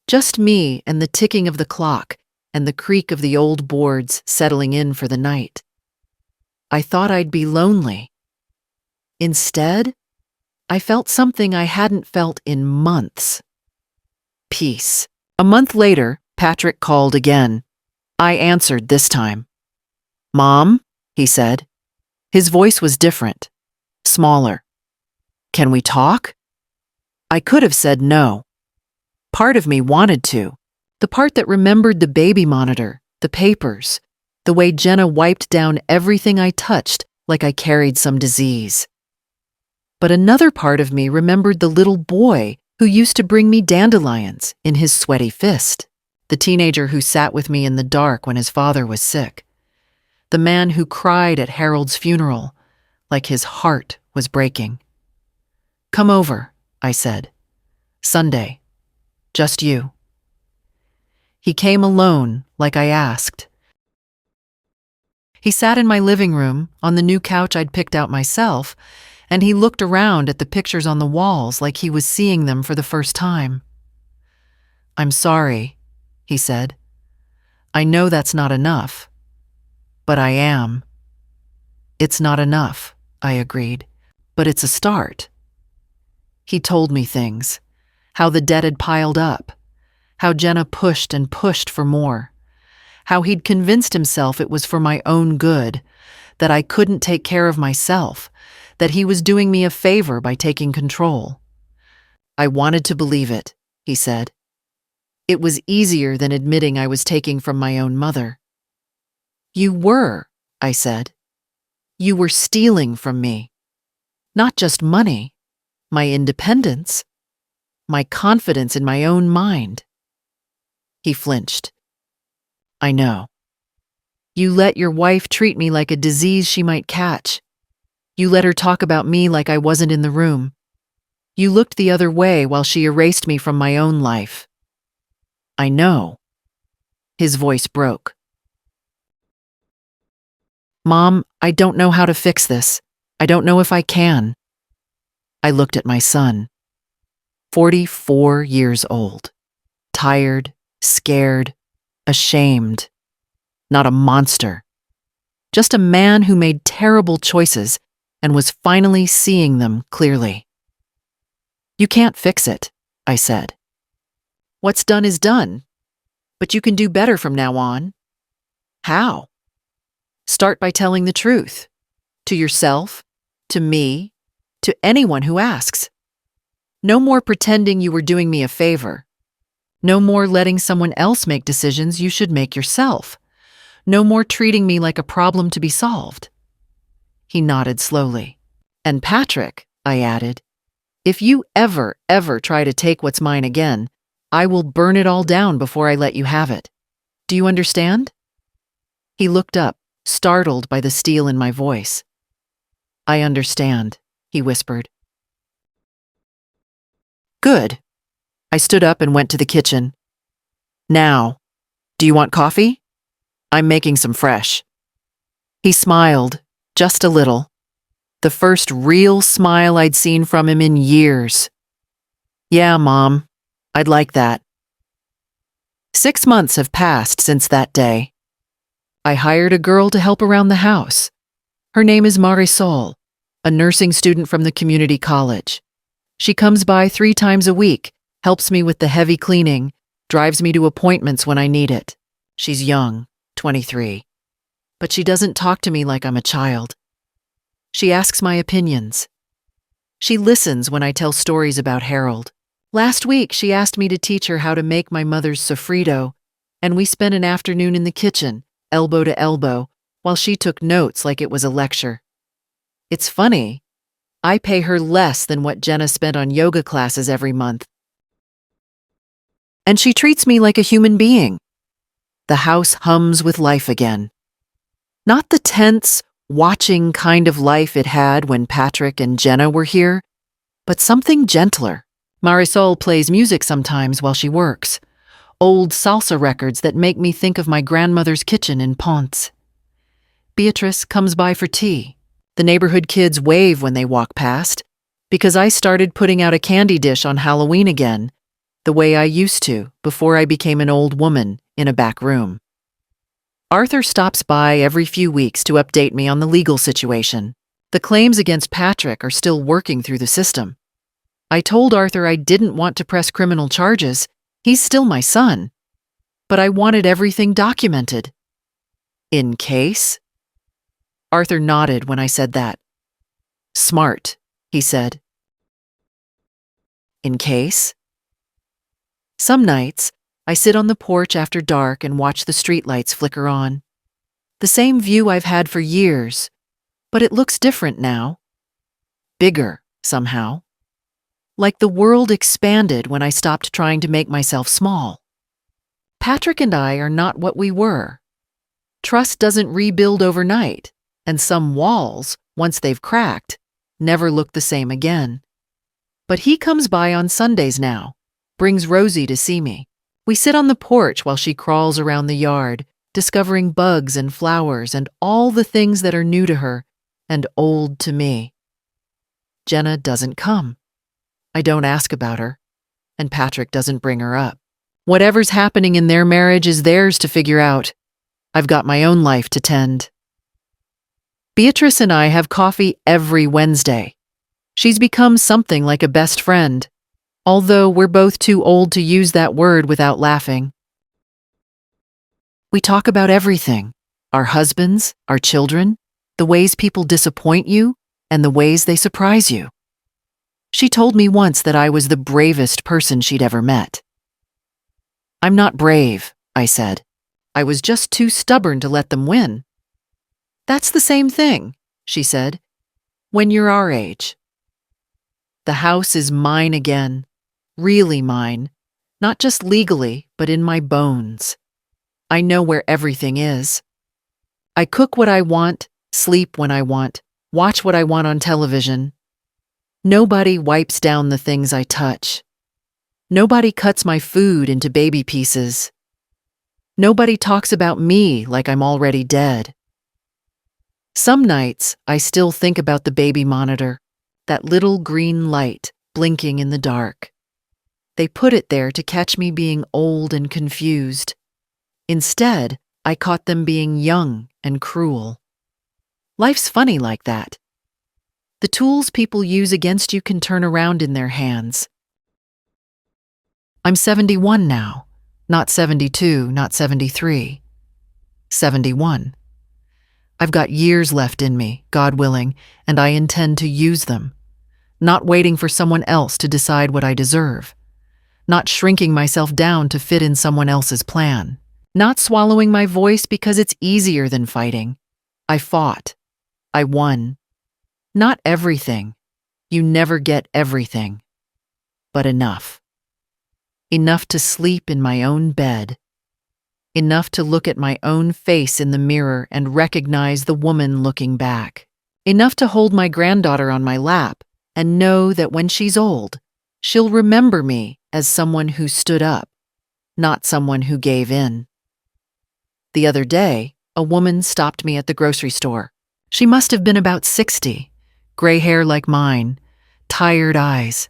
Just me and the ticking of the clock and the creak of the old boards settling in for the night. I thought I'd be lonely. Instead, I felt something I hadn't felt in months. Peace. A month later, Patrick called again. I answered this time. "Mom," he said. His voice was different, smaller. "Can we talk?" I could have said no. Part of me wanted to. The part that remembered the baby monitor, the papers, the way Jenna wiped down everything I touched like I carried some disease. But another part of me remembered the little boy who used to bring me dandelions in his sweaty fist, the teenager who sat with me in the dark when his father was sick, the man who cried at Harold's funeral like his heart was breaking. "Come over," I said. "Sunday. Just you." He came alone, like I asked. He sat in my living room, on the new couch I'd picked out myself, and he looked around at the pictures on the walls like he was seeing them for the first time. "I'm sorry," he said. "I know that's not enough, but I am." "It's not enough," I agreed, "but it's a start." He told me things, how the debt had piled up, how Jenna pushed and pushed for more, how he'd convinced himself it was for my own good, that I couldn't take care of myself, that he was doing me a favor by taking control. I wanted to believe it, he said. It was easier than admitting I was taking from my own mother. "You were," I said. "You were stealing from me. Not just money, my independence, my confidence in my own mind." He flinched. I know. You let your wife treat me like a disease she might catch. You let her talk about me like I wasn't in the room. You looked the other way while she erased me from my own life. I know. His voice broke. Mom, I don't know how to fix this. I don't know if I can. I looked at my son, 44 years old, tired, scared, ashamed, not a monster, just a man who made terrible choices and was finally seeing them clearly. You can't fix it, I said. What's done is done, but you can do better from now on. How? Start by telling the truth. To yourself, to me, to anyone who asks. No more pretending you were doing me a favor. No more letting someone else make decisions you should make yourself. No more treating me like a problem to be solved. He nodded slowly. And Patrick, I added, if you ever try to take what's mine again, I will burn it all down before I let you have it. Do you understand? He looked up, startled by the steel in my voice. I understand, he whispered. Good. I stood up and went to the kitchen. Now, do you want coffee? I'm making some fresh. He smiled, just a little. The first real smile I'd seen from him in years. Yeah, Mom, I'd like that. 6 months have passed since that day. I hired a girl to help around the house. Her name is Marisol, a nursing student from the community college. She comes by 3 times a week, helps me with the heavy cleaning, drives me to appointments when I need it. She's young, 23. But she doesn't talk to me like I'm a child. She asks my opinions. She listens when I tell stories about Harold. Last week, she asked me to teach her how to make my mother's sofrito, and we spent an afternoon in the kitchen, elbow to elbow, while she took notes like it was a lecture. It's funny. I pay her less than what Jenna spent on yoga classes every month. And she treats me like a human being. The house hums with life again. Not the tense, watching kind of life it had when Patrick and Jenna were here, but something gentler. Marisol plays music sometimes while she works. Old salsa records that make me think of my grandmother's kitchen in Ponce. Beatrice comes by for tea. The neighborhood kids wave when they walk past, because I started putting out a candy dish on Halloween again, the way I used to before I became an old woman in a back room. Arthur stops by every few weeks to update me on the legal situation. The claims against Patrick are still working through the system. I told Arthur I didn't want to press criminal charges. He's still my son. But I wanted everything documented. In case? Arthur nodded when I said that. Smart, he said. In case? Some nights, I sit on the porch after dark and watch the streetlights flicker on. The same view I've had for years, but it looks different now. Bigger, somehow. Like the world expanded when I stopped trying to make myself small. Patrick and I are not what we were. Trust doesn't rebuild overnight, and some walls, once they've cracked, never look the same again. But he comes by on Sundays now, brings Rosie to see me. We sit on the porch while she crawls around the yard, discovering bugs and flowers and all the things that are new to her and old to me. Jenna doesn't come. I don't ask about her, and Patrick doesn't bring her up. Whatever's happening in their marriage is theirs to figure out. I've got my own life to tend. Beatrice and I have coffee every Wednesday. She's become something like a best friend, although we're both too old to use that word without laughing. We talk about everything: our husbands, our children, the ways people disappoint you, and the ways they surprise you. She told me once that I was the bravest person she'd ever met. I'm not brave, I said. I was just too stubborn to let them win. That's the same thing, she said, when you're our age. The house is mine again, really mine, not just legally, but in my bones. I know where everything is. I cook what I want, sleep when I want, watch what I want on television. Nobody wipes down the things I touch. Nobody cuts my food into baby pieces. Nobody talks about me like I'm already dead. Some nights, I still think about the baby monitor, that little green light blinking in the dark. They put it there to catch me being old and confused. Instead, I caught them being young and cruel. Life's funny like that. The tools people use against you can turn around in their hands. I'm 71 now, not 72, not 73. 71. I've got years left in me, God willing, and I intend to use them. Not waiting for someone else to decide what I deserve. Not shrinking myself down to fit in someone else's plan. Not swallowing my voice because it's easier than fighting. I fought. I won. Not everything. You never get everything. But enough. Enough to sleep in my own bed. Enough to look at my own face in the mirror and recognize the woman looking back. Enough to hold my granddaughter on my lap and know that when she's old, she'll remember me as someone who stood up, not someone who gave in. The other day, a woman stopped me at the grocery store. She must have been about 60, gray hair like mine, tired eyes.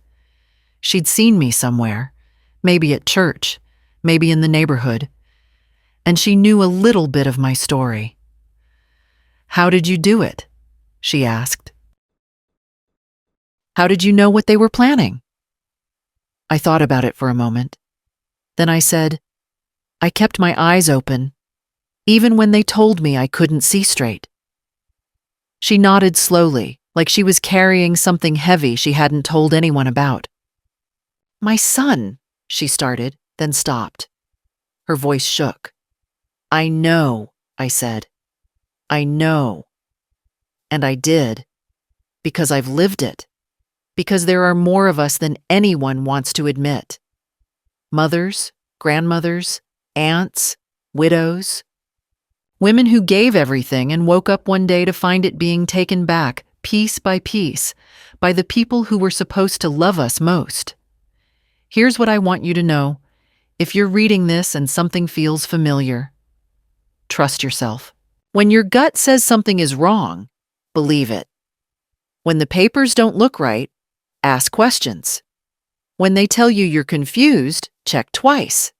She'd seen me somewhere, maybe at church, maybe in the neighborhood, and she knew a little bit of my story. "How did you do it?" she asked. "How did you know what they were planning?" I thought about it for a moment. Then I said, "I kept my eyes open, even when they told me I couldn't see straight." She nodded slowly, like she was carrying something heavy she hadn't told anyone about. "My son," she started, then stopped. Her voice shook. "I know," I said. "I know." And I did, because I've lived it. Because there are more of us than anyone wants to admit. Mothers, grandmothers, aunts, widows. Women who gave everything and woke up one day to find it being taken back, piece by piece, by the people who were supposed to love us most. Here's what I want you to know. If you're reading this and something feels familiar, trust yourself. When your gut says something is wrong, believe it. When the papers don't look right, ask questions. When they tell you you're confused, check twice.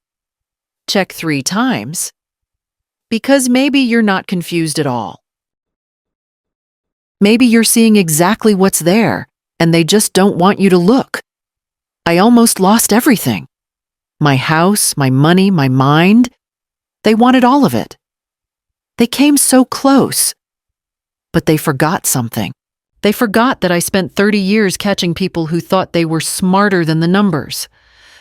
Check 3 times. Because maybe you're not confused at all. Maybe you're seeing exactly what's there, and they just don't want you to look. I almost lost everything. My house, my money, my mind. They wanted all of it. They came so close. But they forgot something. They forgot that I spent 30 years catching people who thought they were smarter than the numbers.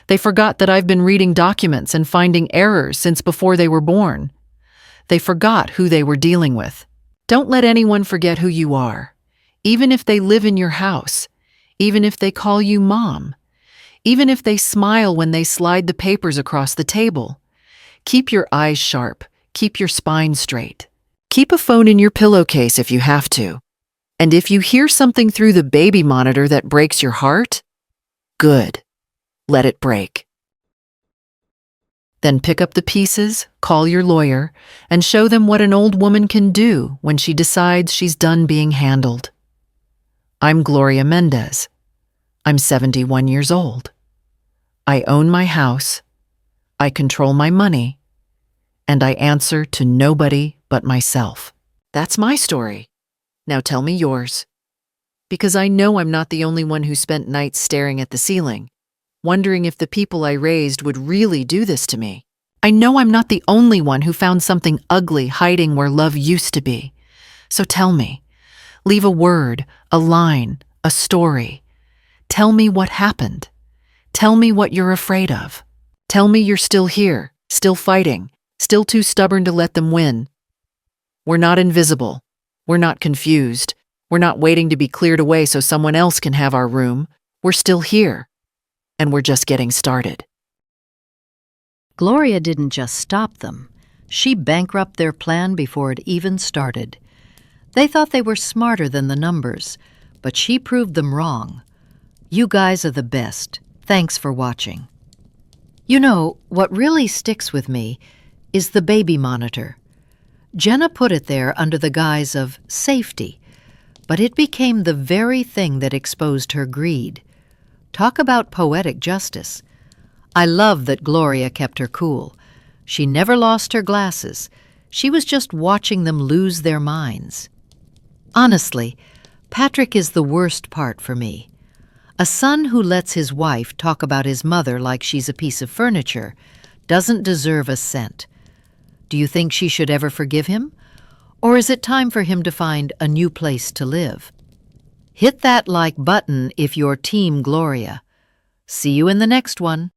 They forgot that I've been reading documents and finding errors since before they were born. They forgot who they were dealing with. Don't let anyone forget who you are, even if they live in your house, even if they call you mom, even if they smile when they slide the papers across the table. Keep your eyes sharp. Keep your spine straight. Keep a phone in your pillowcase if you have to. And if you hear something through the baby monitor that breaks your heart, good. Let it break. Then pick up the pieces, call your lawyer, and show them what an old woman can do when she decides she's done being handled. I'm Gloria Mendez. I'm 71 years old. I own my house. I control my money. And I answer to nobody but myself. That's my story. Now tell me yours. Because I know I'm not the only one who spent nights staring at the ceiling, wondering if the people I raised would really do this to me. I know I'm not the only one who found something ugly hiding where love used to be. So tell me. Leave a word, a line, a story. Tell me what happened. Tell me what you're afraid of. Tell me you're still here, still fighting, still too stubborn to let them win. We're not invisible. We're not confused. We're not waiting to be cleared away so someone else can have our room. We're still here. And we're just getting started. Gloria didn't just stop them. She bankrupted their plan before it even started. They thought they were smarter than the numbers, but she proved them wrong. You guys are the best. Thanks for watching. You know, what really sticks with me is the baby monitor. Jenna put it there under the guise of safety, but it became the very thing that exposed her greed. Talk about poetic justice. I love that Gloria kept her cool. She never lost her glasses. She was just watching them lose their minds. Honestly, Patrick is the worst part for me. A son who lets his wife talk about his mother like she's a piece of furniture doesn't deserve a cent. Do you think she should ever forgive him? Or is it time for him to find a new place to live? Hit that like button if you're Team Gloria. See you in the next one.